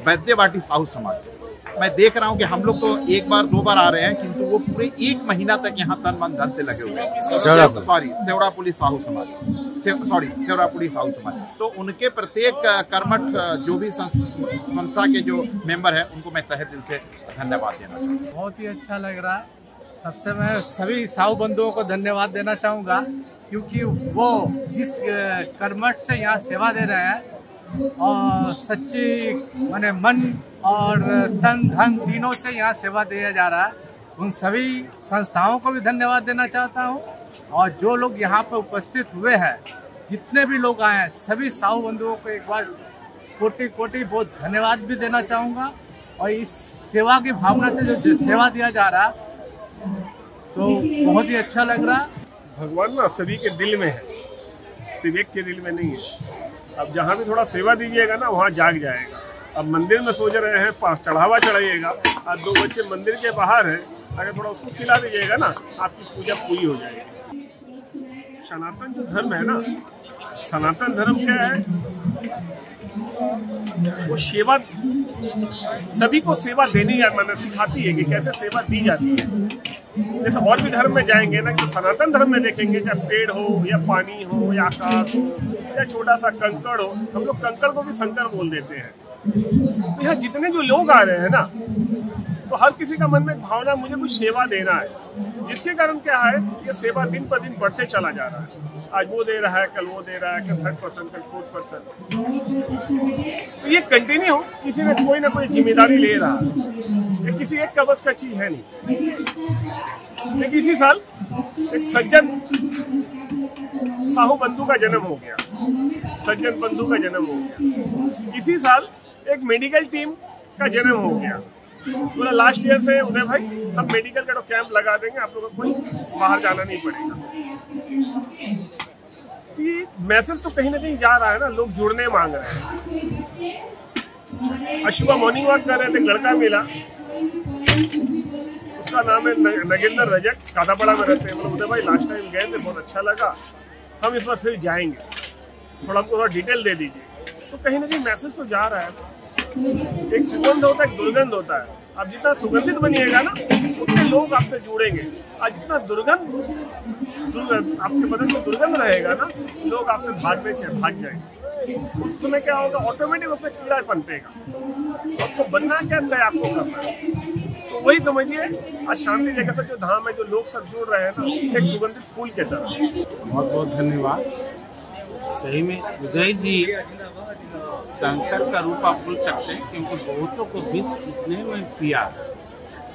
वैद्यवाटी साहू समाज, मैं देख रहा हूं कि हम लोग तो एक बार दो बार आ रहे हैं किंतु वो पूरे एक महीना तक यहाँ तन मन धन से लगे हुए हैं। सेवड़ापुली साहू समाज, सेवड़ापुली साहू समाज, तो उनके प्रत्येक कर्मठ जो भी संस्था के जो मेंबर है उनको मैं तहे दिल से धन्यवाद देना चाहूँगा। बहुत ही अच्छा लग रहा है। सबसे मैं सभी साहू बंधुओं को धन्यवाद देना चाहूँगा क्योंकि वो जिस कर्मठ से यहाँ सेवा दे रहे हैं और सच्ची माने मन और तन धन तीनों से यहाँ सेवा दिया जा रहा है, उन सभी संस्थाओं को भी धन्यवाद देना चाहता हूँ। और जो लोग यहाँ पर उपस्थित हुए हैं, जितने भी लोग आए हैं, सभी साहू बंधुओं को एक बार कोटि कोटि बहुत धन्यवाद भी देना चाहूँगा। और इस सेवा की भावना से जो सेवा दिया जा रहा तो बहुत ही अच्छा लग रहा। भगवान ना सभी के दिल में है, सिर्फ एक के दिल में नहीं है। अब जहाँ भी थोड़ा सेवा दीजिएगा ना वहाँ जाग जाएगा। अब मंदिर में सोच रहे हैं चढ़ावा चढ़ाइएगा, आज दो बच्चे मंदिर के बाहर हैं, अगर थोड़ा उसको खिला दीजिएगा ना आपकी पूजा पूरी हो जाएगी। सनातन जो धर्म है ना, सनातन धर्म क्या है, वो सेवा सभी को सेवा देनी मैंने सिखाती है कि कैसे सेवा दी जाती है। जैसे और भी धर्म में जाएंगे ना, कि सनातन धर्म में देखेंगे चाहे पेड़ हो या पानी हो या आकाश हो या छोटा सा कंकड़ हो, हम लोग कंकड़ को भी शंकर बोल देते हैं। तो यहाँ जितने जो लोग आ रहे हैं ना, तो हर किसी का मन में एक भावना मुझे कुछ सेवा देना है, जिसके कारण क्या है ये सेवा दिन पर दिन बढ़ते चला जा रहा है। आज वो दे रहा है, कल वो दे रहा है, कल 3%, कल 4%। तो ये कंटिन्यू किसी ने कोई ना कोई जिम्मेदारी ले रहा है, ये किसी एक का बस का चीज है नहीं। लेकिन इसी साल एक सज्जन साहू बंधु का जन्म हो गया, सज्जन बंधु का जन्म हो गया। इसी साल एक मेडिकल टीम का जन्म हो गया। पूरा लास्ट ईयर से उदय भाई हम मेडिकल का तो कैंप लगा देंगे, आप लोगों को कोई बाहर जाना नहीं पड़ेगा। मैसेज तो कहीं ना कहीं जा रहा है ना, लोग जुड़ने मांग रहे हैं। आज सुबह मॉर्निंग वॉक कर रहे थे, लड़का मिला, उसका नाम है नगेंद्र रजक, कादापड़ा में रहते हैं। मतलब उदय भाई लास्ट टाइम गए थे, बहुत अच्छा लगा, हम इस बार फिर जाएंगे, थोड़ा हमको थोड़ा डिटेल दे दीजिए। तो कहीं ना कहीं मैसेज तो जा रहा है। एक सुगंध होता है, एक दुर्गंध होता है। आप जितना सुगंधित बनिएगा ना, उतने लोग आपसे जुड़ेंगे। आज जितना दुर्गंध आपके बदन में दुर्गंध रहेगा ना, लोग आपसे भाग जाएंगे। उस समय क्या होगा, ऑटोमेटिक उसमें कीड़ा पनपेगा। आपको बनना क्या तय आपको करना है। तो वही समझिए, आज शांति जगह से जो धाम है, जो लोग सब जुड़ रहे हैं ना, एक सुगंधित फूल के तरह। बहुत बहुत धन्यवाद। सही में उदय जी शंकर का रूप आप बोल सकते हैं, क्योंकि बहुतों को विष इसने में पिया।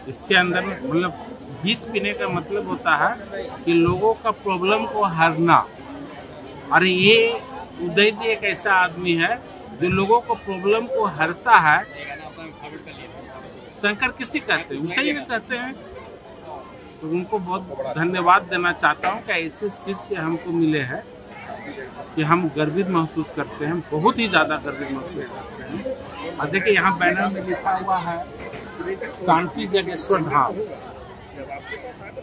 इसके अंदर में मतलब विष पीने का मतलब होता है कि लोगों का प्रॉब्लम को हरना। और ये उदय जी एक ऐसा आदमी है जो लोगों को प्रॉब्लम को हरता है। शंकर किसी कहते हैं, उसे ही कहते हैं। तो उनको बहुत धन्यवाद देना चाहता हूँ कि ऐसे शिष्य हमको मिले हैं कि हम गर्वित महसूस करते हैं, बहुत ही ज्यादा गर्वित महसूस करते हैं। और देखिए यहाँ बैनर में लिखा हुआ है शांति जगेश्वर धाम,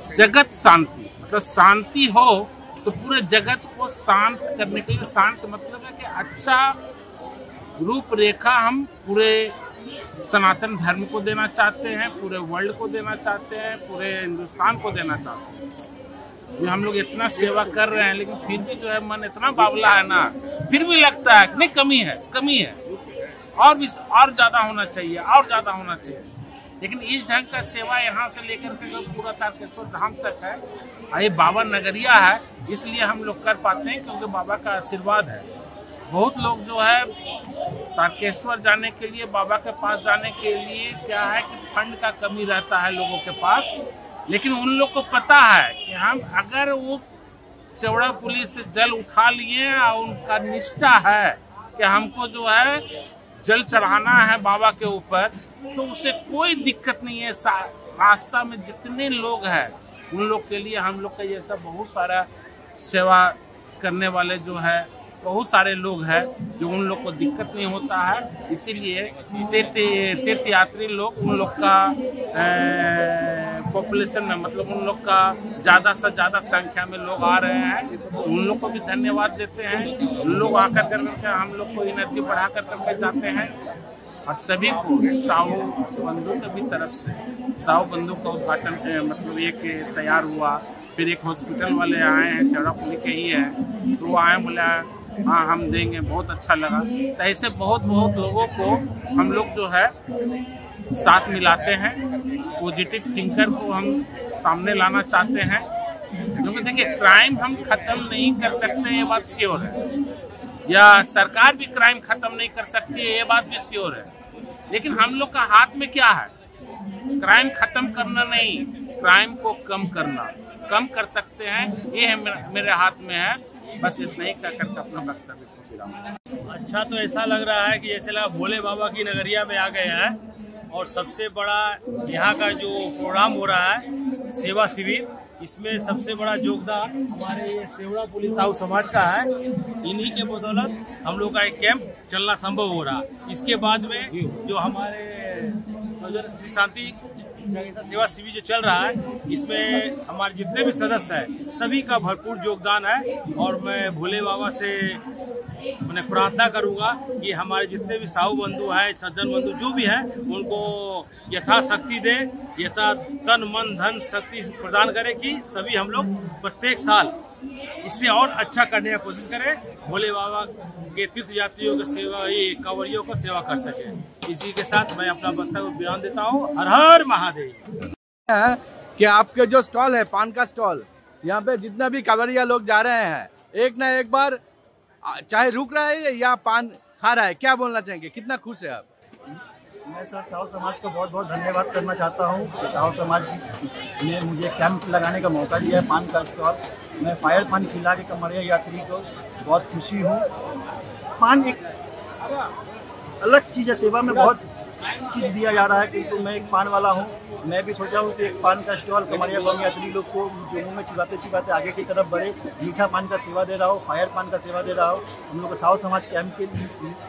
जगत शांति। मतलब शांति हो तो पूरे जगत को शांत करने के लिए, शांत मतलब है कि अच्छा रूपरेखा हम पूरे सनातन धर्म को देना चाहते हैं, पूरे वर्ल्ड को देना चाहते हैं, पूरे हिंदुस्तान को देना चाहते हैं। जो हम लोग इतना सेवा कर रहे हैं, लेकिन फिर भी जो है मन इतना बावला है ना, फिर भी लगता है कि नहीं, कमी है और भी, और ज्यादा होना चाहिए, और ज्यादा होना चाहिए। लेकिन इस ढंग का सेवा यहाँ से लेकर के जो पूरा तारकेश्वर धाम तक है, ये बाबा नगरिया है, इसलिए हम लोग कर पाते हैं क्योंकि बाबा का आशीर्वाद है। बहुत लोग जो है तारकेश्वर जाने के लिए, बाबा के पास जाने के लिए क्या है कि फंड का कमी रहता है लोगों के पास। लेकिन उन लोग को पता है कि हम अगर वो सेवड़ा पुलिस से जल उठा लिए और उनका निष्ठा है कि हमको जो है जल चढ़ाना है बाबा के ऊपर, तो उसे कोई दिक्कत नहीं है। रास्ता में जितने लोग हैं उन लोग के लिए हम लोग का जैसा बहुत सारा सेवा करने वाले जो है बहुत सारे लोग हैं, जो उन लोग को दिक्कत नहीं होता है। इसीलिए तीर्थ यात्री लोग, उन लोग का पॉपुलेशन में, मतलब उन लोग का ज़्यादा से ज़्यादा संख्या में लोग आ रहे हैं, तो उन लोग को भी धन्यवाद देते हैं। उन लोग आकर करके हम लोग को एनर्जी बढ़ा करके जाते हैं। और सभी को साहू बंधु की भी तरफ से, साहू बंधु का उद्घाटन मतलब एक तैयार हुआ, फिर एक हॉस्पिटल वाले आए हैं, सेवड़ा पुलिस के ही है, तो वो आए, बोला हाँ हम देंगे, बहुत अच्छा लगा। तो ऐसे बहुत लोगों को हम लोग जो है साथ मिलाते हैं, पॉजिटिव थिंकर को हम सामने लाना चाहते हैं। क्योंकि देखिए क्राइम हम खत्म नहीं कर सकते, ये बात श्योर है, या सरकार भी क्राइम खत्म नहीं कर सकती है, ये बात भी श्योर है। लेकिन हम लोग का हाथ में क्या है, क्राइम खत्म करना नहीं, क्राइम को कम करना, कम कर सकते हैं, ये है मेरे हाथ में है। बस इतना ही कर करके अपना वक्तव्य को विराम। अच्छा तो ऐसा लग रहा है कि जैसे लगा भोले बाबा की नगरिया में आ गए हैं। और सबसे बड़ा यहाँ का जो प्रोग्राम हो रहा है सेवा शिविर, इसमें सबसे बड़ा योगदान हमारे ये सेवड़ा पुलिस साहू समाज का है। इन्हीं के बदौलत हम लोग का एक कैंप चलना संभव हो रहा। इसके बाद में जो हमारे श्री शांति सेवा शिविर जो चल रहा है, इसमें हमारे जितने भी सदस्य हैं सभी का भरपूर योगदान है। और मैं भोले बाबा से मैंने प्रार्थना करूंगा कि हमारे जितने भी साहू बंधु हैं, सज्जन बंधु जो भी हैं, उनको यथाशक्ति दे, यथा तन मन धन शक्ति प्रदान करे कि सभी हम लोग प्रत्येक साल इससे और अच्छा करने की कोशिश करें, भोले बाबा के तीर्थ यात्रियों की सेवा, ये कांवरियों को सेवा कर सके। इसी के साथ मैं अपना वक्तव्य बयान देता हूँ। हर हर महादेव। कि आपके जो स्टॉल है, पान का स्टॉल, यहाँ पे जितना भी कांवरिया लोग जा रहे हैं, एक ना एक बार चाहे रुक रहा है या पान खा रहा है, क्या बोलना चाहेंगे, कितना खुश है आप? मैं सर साहू समाज को बहुत बहुत धन्यवाद करना चाहता हूँ कि साहू समाज ने मुझे कैंप लगाने का मौका दिया है, पान का स्टॉल। मैं फायर पान खिला के कांवरिया यात्री को बहुत खुशी हूँ। पान एक अलग चीज़ है, सेवा में बहुत चीज़ दिया जा रहा है, किंतु मैं एक पान वाला हूँ। मैं भी सोचा हूँ कि एक पान का स्टॉल कांवरिया यात्री लोग को जो मुँह में चिबाते आगे की तरफ बढ़े, मीठा पान का सेवा दे रहा हूँ, फायर पान का सेवा दे रहा हूँ। हम लोग को साहू समाज कैंप के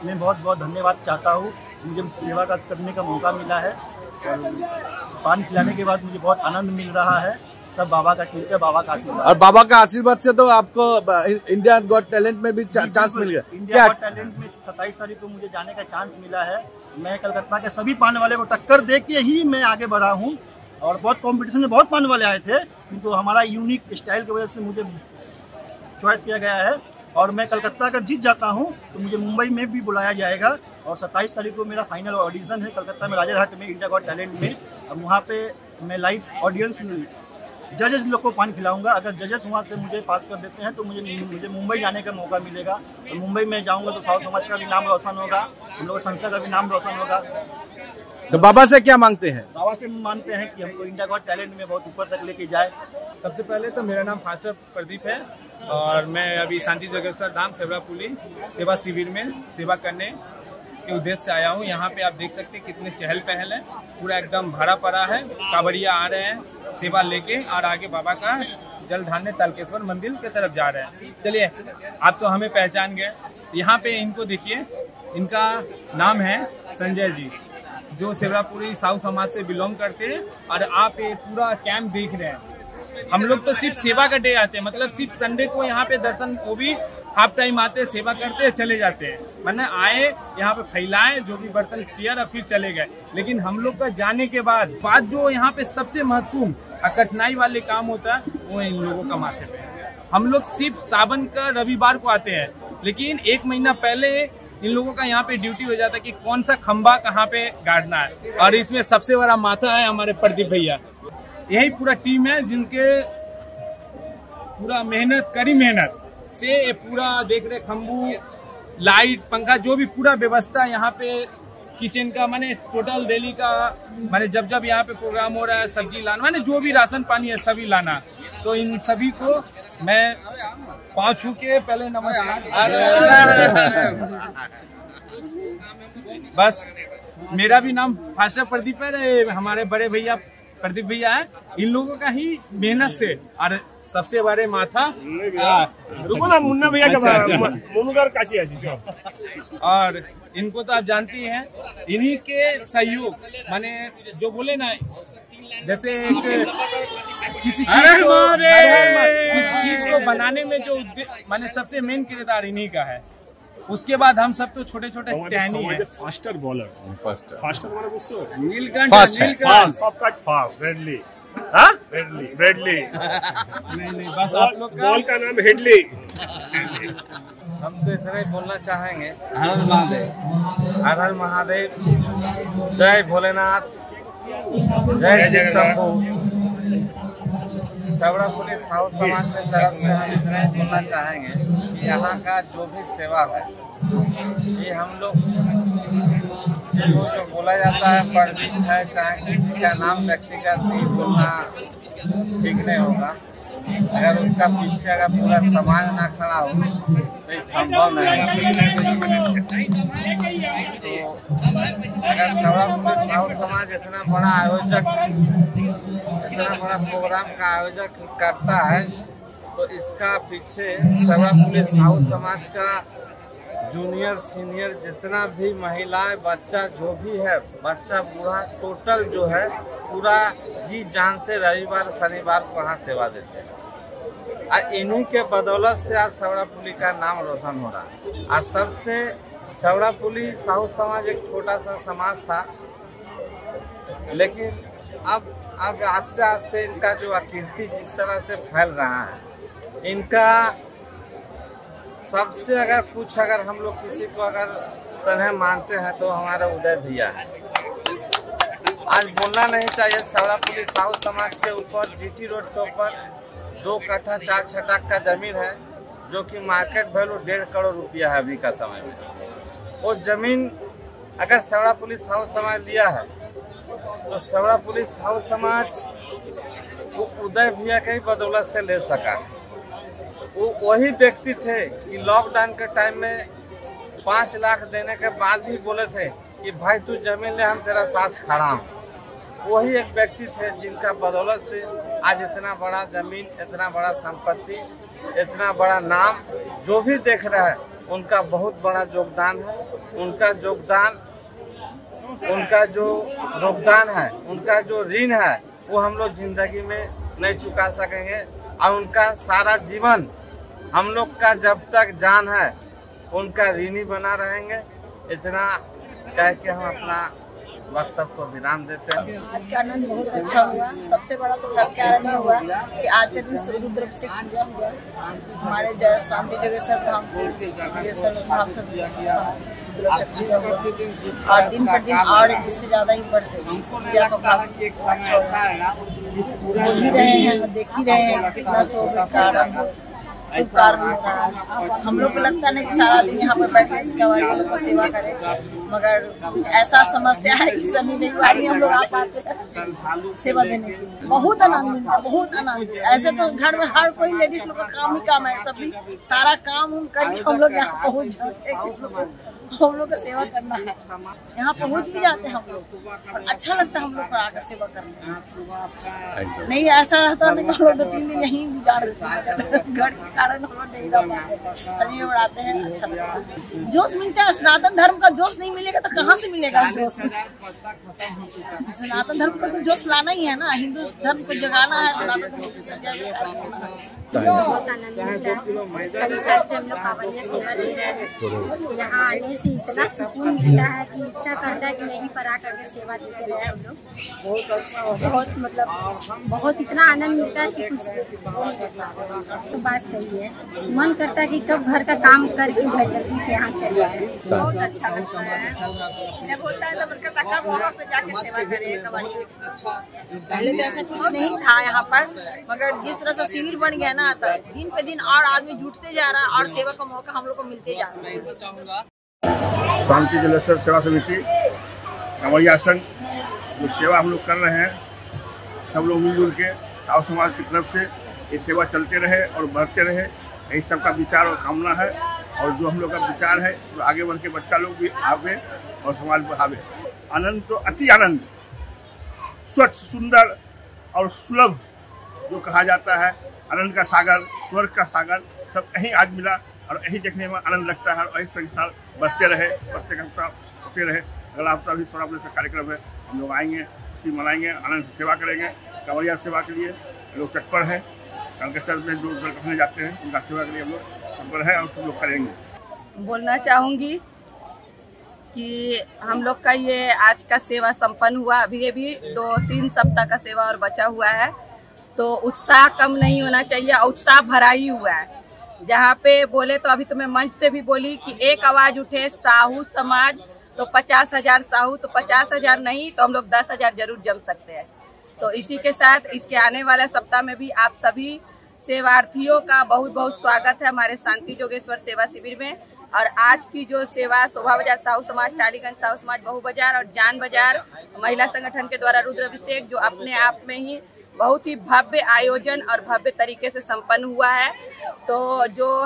में बहुत बहुत धन्यवाद चाहता हूँ मुझे सेवा का करने का मौका मिला है और पान खिलाने के बाद मुझे बहुत आनंद मिल रहा है। सब बाबा का कृपा, बाबा का आशीर्वाद। और बाबा का आशीर्वाद से तो आपको इंडिया गॉट टैलेंट में भी चांस मिल गया। इंडिया गॉट टैलेंट में 27 तारीख को मुझे जाने का चांस मिला है। मैं कलकत्ता के सभी पान वाले को टक्कर दे के ही मैं आगे बढ़ा हूँ और बहुत कंपटीशन में बहुत पान वाले आए थे, किंतु तो हमारा यूनिक स्टाइल की वजह से मुझे चॉइस किया गया है। और मैं कलकत्ता अगर जीत जाता हूँ तो मुझे मुंबई में भी बुलाया जाएगा और 27 तारीख को मेरा फाइनल ऑडिशन है कलकत्ता में राजारहाट में इंडिया गॉट टैलेंट में। अब वहाँ पे मैं लाइव ऑडियंस जजेस लोग को पान खिलाऊंगा। अगर जजेस वहाँ से मुझे पास कर देते हैं तो मुझे मुंबई जाने का मौका मिलेगा। तो मुंबई में जाऊँगा तो साहू समाज का भी नाम रोशन होगा, हम लोग संस्था का भी नाम रोशन होगा। तो बाबा से क्या मांगते हैं? बाबा से मानते हैं कि हमको इंडिया गॉट टैलेंट में बहुत ऊपर तक लेके जाए। सबसे पहले तो मेरा नाम फास्टर प्रदीप है और मैं अभी शांति जगेश्वर धाम सेवरापुली सेवा शिविर में सेवा करने के उद्देश्य से आया हूँ। यहाँ पे आप देख सकते हैं कितने चहल पहल है, पूरा एकदम भरा पड़ा है। कांवड़िया आ रहे हैं सेवा लेके और आगे बाबा का जल ढालने तालकेश्वर मंदिर की तरफ जा रहे हैं। चलिए, आप तो हमें पहचान गए। यहाँ पे इनको देखिए, इनका नाम है संजय जी, जो सेवरापुरी साहू समाज से बिलोंग करते हैं। और आप ये पूरा कैंप देख रहे हैं। हम लोग तो सिर्फ सेवा का डे आते हैं, मतलब सिर्फ संडे को यहाँ पे दर्शन, वो भी हाफ टाइम आते, सेवा करते चले जाते हैं। मैंने आए यहाँ पे फैलाए जो भी बर्तन क्लियर और फिर चले गए। लेकिन हम लोग का जाने के बाद जो यहाँ पे सबसे महत्वपूर्ण कठिनाई वाले काम होता है वो इन लोगों का माथे पे है। हम लोग सिर्फ सावन का रविवार को आते हैं, लेकिन 1 महीना पहले इन लोगों का यहाँ पे ड्यूटी हो जाता है कि कौन सा खंबा कहाँ पे गाड़ना है। और इसमें सबसे बड़ा माथा है हमारे प्रदीप भैया। यही पूरा टीम है जिनके पूरा कड़ी मेहनत से ये पूरा देख रहे, खम्बू, लाइट, पंखा, जो भी पूरा व्यवस्था यहाँ पे किचन का, माने टोटल दिल्ली का, माने जब यहाँ पे प्रोग्राम हो रहा है सब्जी लाना, माने जो भी राशन पानी है सभी लाना। तो इन सभी को मैं पाँव छू के पहले नमस्कार। बस मेरा भी नाम फास्टर प्रदीप है, हमारे बड़े भैया प्रदीप भैया है। इन लोगों का ही मेहनत से और सबसे बड़े माथा रुको ना, मुन्ना भैया काशी और इनको तो आप जानती हैं, इन्हीं के सहयोग, माने जो बोले ना, जैसे किसी चीज को बनाने में जो माने सबसे मेन किरदार इन्हीं का है। उसके बाद हम सब तो छोटे छोटे टहनी है। फास्टर बॉलर, फास्टर माने बुझছো नीलकंठ सबका फास्ट रेडली रेडली नहीं, बस आप लोग बॉल का नाम हेडली। हम तो इतना ही बोलना चाहेंगे, हर हर महादेव, हर हर महादेव, जय भोलेनाथ, जय श्री शंभू। सेवरापुरी साहू समाज की तरफ से हम इतना ही बोलना चाहेंगे कि यहाँ का जो भी सेवा है, ये हम लोग जो बोला जाता है पंडित है, चाहे किसी का नाम व्यक्तिगत नहीं बोलना ठीक नहीं होगा। अगर उसका पीछे अगर पूरा समाज ना खड़ा हो तो संभव नहीं। तो अगर सेवरापुरी साहू समाज इतना बड़ा आयोजक, इतना बड़ा प्रोग्राम का आयोजक करता है, तो इसका पीछे सेवरापुरी साहू समाज का जूनियर सीनियर जितना भी महिलाएं, बच्चा जो भी है, बच्चा बूढ़ा टोटल जो है पूरा जी जान से रविवार शनिवार को वहाँ सेवा देते हैं। और इन्हीं के बदौलत से आज सेवरापुली का नाम रोशन हो रहा है। आज सबसे सेवरापुली साहू समाज एक छोटा सा समाज था, लेकिन अब आस्ते आस्ते इनका जो कीर्ति जिस तरह से फैल रहा है, इनका सबसे अगर हम लोग किसी को अगर स्नेह मानते हैं तो हमारा उदय भैया है। आज बोलना नहीं चाहिए, सेवरापुरी साहू समाज के ऊपर जीटी रोड के ऊपर 2 कट्ठा 4 छटाक का जमीन है, जो कि मार्केट वैल्यू 1.5 करोड़ रुपया है अभी का समय में। वो जमीन अगर सेवरापुरी साहू समाज लिया है तो सेवरापुरी साहू समाज वो उदय भैया के ही बदौलत से ले सका। वो वही व्यक्ति थे कि लॉकडाउन के टाइम में 5 लाख देने के बाद भी बोले थे कि भाई तू जमीन ले, हम तेरा साथ खड़ा हूँ। वही एक व्यक्ति थे जिनका बदौलत से आज इतना बड़ा जमीन, इतना बड़ा संपत्ति, इतना बड़ा नाम, जो भी देख रहा है उनका बहुत बड़ा योगदान है। उनका योगदान उनका जो योगदान है, उनका जो ऋण है, वो हम लोग जिंदगी में नहीं चुका सकेंगे। और उनका सारा जीवन हम लोग का जब तक जान है उनका ऋणी बना रहेंगे। इतना कह के हम अपना वक्तव्य को विराम देते हैं। आज का आनंद बहुत अच्छा हुआ। सबसे बड़ा तो घर के आनंद हुआ कि आज के दिन रुद्र से पूजा हुआ हमारे शांति जगेश्वर धाम से, और दिन पर दिन और इससे ज्यादा ही बढ़ते पूजा का भाव बोल ही रहे हैं, देख ही रहे हैं कितना शुभ कारण हो रहा है। हम लोग को लगता नहीं कि सारा दिन यहाँ पर बैठने से कवाड़ी लोग को सेवा करें, मगर कुछ ऐसा समस्या है कि सभी नहीं वाड़ी हम लोग आ पाते हैं सेवा देने के लिए। बहुत आनंद मिलता है, बहुत आनंद। ऐसे तो घर में हर कोई लेडीज लोग का काम ही काम है, तभी सारा काम हम करके हम लोग यहाँ पहुँच जाते हैं। हम लोग का सेवा करना है, यहाँ पहुँच भी जाते हैं हम लोग, और अच्छा लगता है हम लोग को आकर सेवा करने। नहीं ऐसा रहता नहीं, हम लोग 2-3 दिन यहीं गुजार घर के कारण हम लोग नहीं रह पाते, सभी और आते हैं, अच्छा लगता है। जोश मिलता है। सनातन धर्म का जोश नहीं मिलेगा तो कहाँ से मिलेगा जोश? सनातन धर्म को तो जोश लाना ही है ना, हिंदू धर्म को जगाना है, सनातन धर्म को बहुत आनंद मिलता है। कई साल से हम लोग कांवड़िया सेवा दे रहे हैं। यहाँ आने से इतना सुकून मिलता है कि इच्छा करता है कि यहीं पर आकर के सेवा देते रहे हम लोग। बहुत अच्छा, बहुत मतलब बहुत इतना आनंद मिलता है कि कुछ बोल नहीं सकता। तो बात सही है, मन करता है कि कब घर का काम करके घर जल्दी से यहाँ चले जाए। बहुत अच्छा लगता है। बोलता है कब वहाँ पे जाके सेवा करें कवाड़ी। पहले तो ऐसा कुछ नहीं था यहाँ पर, मगर जिस तरह से शिविर बन गया ना, तो दिन पे दिन और आदमी जुटते जा रहा है और सेवा का मौका हम लोग को मिलते जा रहा है। शांति जलेश्वर सेवा समिति कांवड़िया संघ जो सेवा हम लोग कर रहे हैं, सब लोग मिलजुल के साहू समाज की तरफ से ये सेवा चलते रहे और बढ़ते रहे, यही सबका विचार और कामना है। और जो हम लोग का विचार है तो आगे बढ़ के बच्चा लोग भी आगे और समाज बढ़ावे। आनंद तो अति आनंद, स्वच्छ सुंदर और सुलभ जो कहा जाता है, आनंद का सागर, स्वर्ग का सागर, सब यहीं आज मिला और यही देखने में आनंद लगता है। और यही संसार बढ़ते रहे, बढ़ते होते रहे। अगला हफ्ता भी सोनापुर का कार्यक्रम है, हम लोग आएंगे, खुशी मनाएंगे, आनंद की सेवा करेंगे। कांवड़िया सेवा के लिए लोग तत्पर हैं, कांकेश्वर में जो रखने जाते हैं उनका सेवा के लिए हम लोग तत्पर है और सब लोग करेंगे। बोलना चाहूँगी कि हम लोग का ये आज का सेवा संपन्न हुआ। अभी 2-3 सप्ताह का सेवा और बचा हुआ है, तो उत्साह कम नहीं होना चाहिए, उत्साह भरा ही हुआ है। जहाँ पे बोले तो अभी तो मैं मंच से भी बोली कि एक आवाज उठे साहू समाज, तो 50,000 साहू, तो 50,000 नहीं तो हम लोग 10,000 जरूर जम सकते हैं। तो इसी के साथ इसके आने वाले सप्ताह में भी आप सभी सेवार्थियों का बहुत बहुत स्वागत है हमारे शांति जोगेश्वर सेवा शिविर में। और आज की जो सेवा शोभा बाजार साहू समाज, टालीगंज साहू समाज, बहु बाजार और जान बाजार महिला संगठन के द्वारा रुद्राभिषेक जो अपने आप में ही बहुत ही भव्य आयोजन और भव्य तरीके से संपन्न हुआ है। तो जो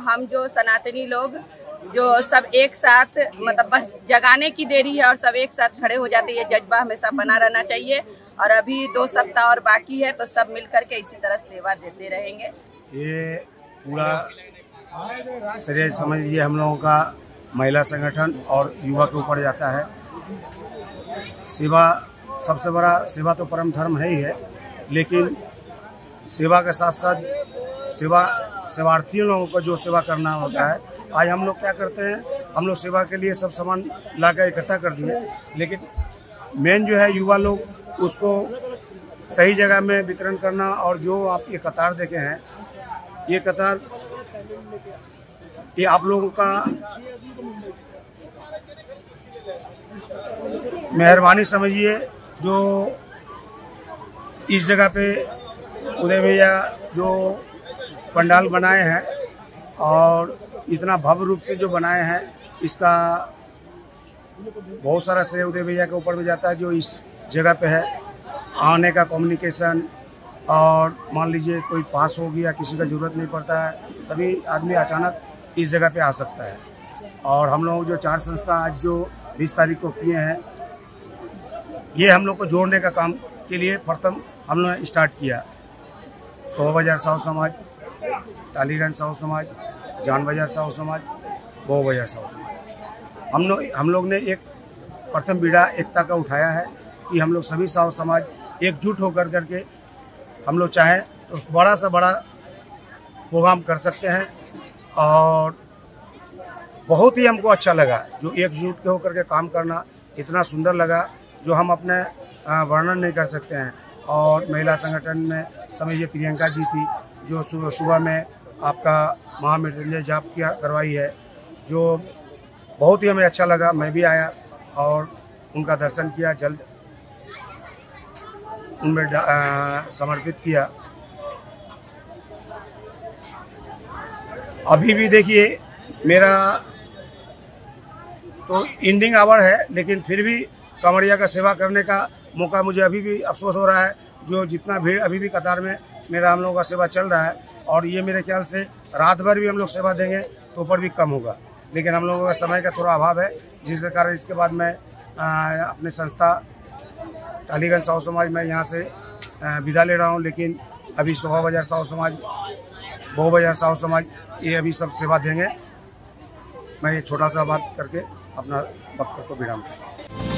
सनातनी लोग जो सब एक साथ, मतलब बस जगाने की देरी है और सब एक साथ खड़े हो जाते हैं, ये जज्बा हमेशा बना रहना चाहिए। और अभी 2 सप्ताह और बाकी है, तो सब मिल करके इसी तरह सेवा देते रहेंगे। ये पूरा श्रेय समझिए हम लोगों का महिला संगठन और युवा के ऊपर जाता है। सेवा सबसे बड़ा, सेवा तो परम धर्म है ही है, लेकिन सेवा के साथ साथ सेवार्थियों लोगों को जो सेवा करना होता है। आज हम लोग क्या करते हैं, हम लोग सेवा के लिए सब सामान लाकर इकट्ठा कर दिए, लेकिन मेन जो है युवा लोग उसको सही जगह में वितरण करना। और जो आप ये कतार देखे हैं, ये कतार ये आप लोगों का मेहरबानी समझिए, जो इस जगह पे उदय भैया जो पंडाल बनाए हैं और इतना भव्य रूप से जो बनाए हैं, इसका बहुत सारा श्रेय उदय भैया के ऊपर में जाता है, जो इस जगह पे है। आने का कम्युनिकेशन, और मान लीजिए कोई पास हो गया, किसी का जरूरत नहीं पड़ता है, तभी आदमी अचानक इस जगह पे आ सकता है। और हम लोग जो 4 संस्था आज जो 20 तारीख को किए हैं, ये हम लोग को जोड़ने का काम के लिए प्रथम हम लोग ने स्टार्ट किया। शोभा बाजार साहू समाज, टालीगंज साहू समाज, जान बाजार साहू समाज, बहु बाजार साहू समाज, हम लोग ने एक प्रथम बीड़ा एकता का उठाया है कि हम लोग सभी साहू समाज एकजुट होकर करके हम लोग चाहें तो बड़ा से बड़ा प्रोग्राम कर सकते हैं। और बहुत ही हमको अच्छा लगा जो एकजुट के होकर के काम करना, इतना सुंदर लगा जो हम अपने वर्णन नहीं कर सकते हैं। और महिला संगठन में समझिए प्रियंका जी थी जो सुबह में आपका महामृत्युंजय जाप किया करवाई है, जो बहुत ही हमें अच्छा लगा। मैं भी आया और उनका दर्शन किया, जल उनमें समर्पित किया। अभी भी देखिए मेरा तो एंडिंग आवर है, लेकिन फिर भी कांवड़िया का सेवा करने का मौका मुझे अभी भी अफसोस हो रहा है। जो जितना भीड़ अभी भी कतार में मेरा हम लोगों का सेवा चल रहा है, और ये मेरे ख्याल से रात भर भी हम लोग सेवा देंगे तो ऊपर भी कम होगा, लेकिन हम लोगों का समय का थोड़ा अभाव है, जिसके कारण इसके बाद मैं अपने संस्था टालीगंज साहू समाज में यहाँ से विदा ले रहा हूँ। लेकिन अभी शोभा बाजार साहू समाज, बहु बाजार साहू समाज ये अभी सब सेवा देंगे। मैं ये छोटा सा बात करके अपना वक्तव्य को विराम दूँ।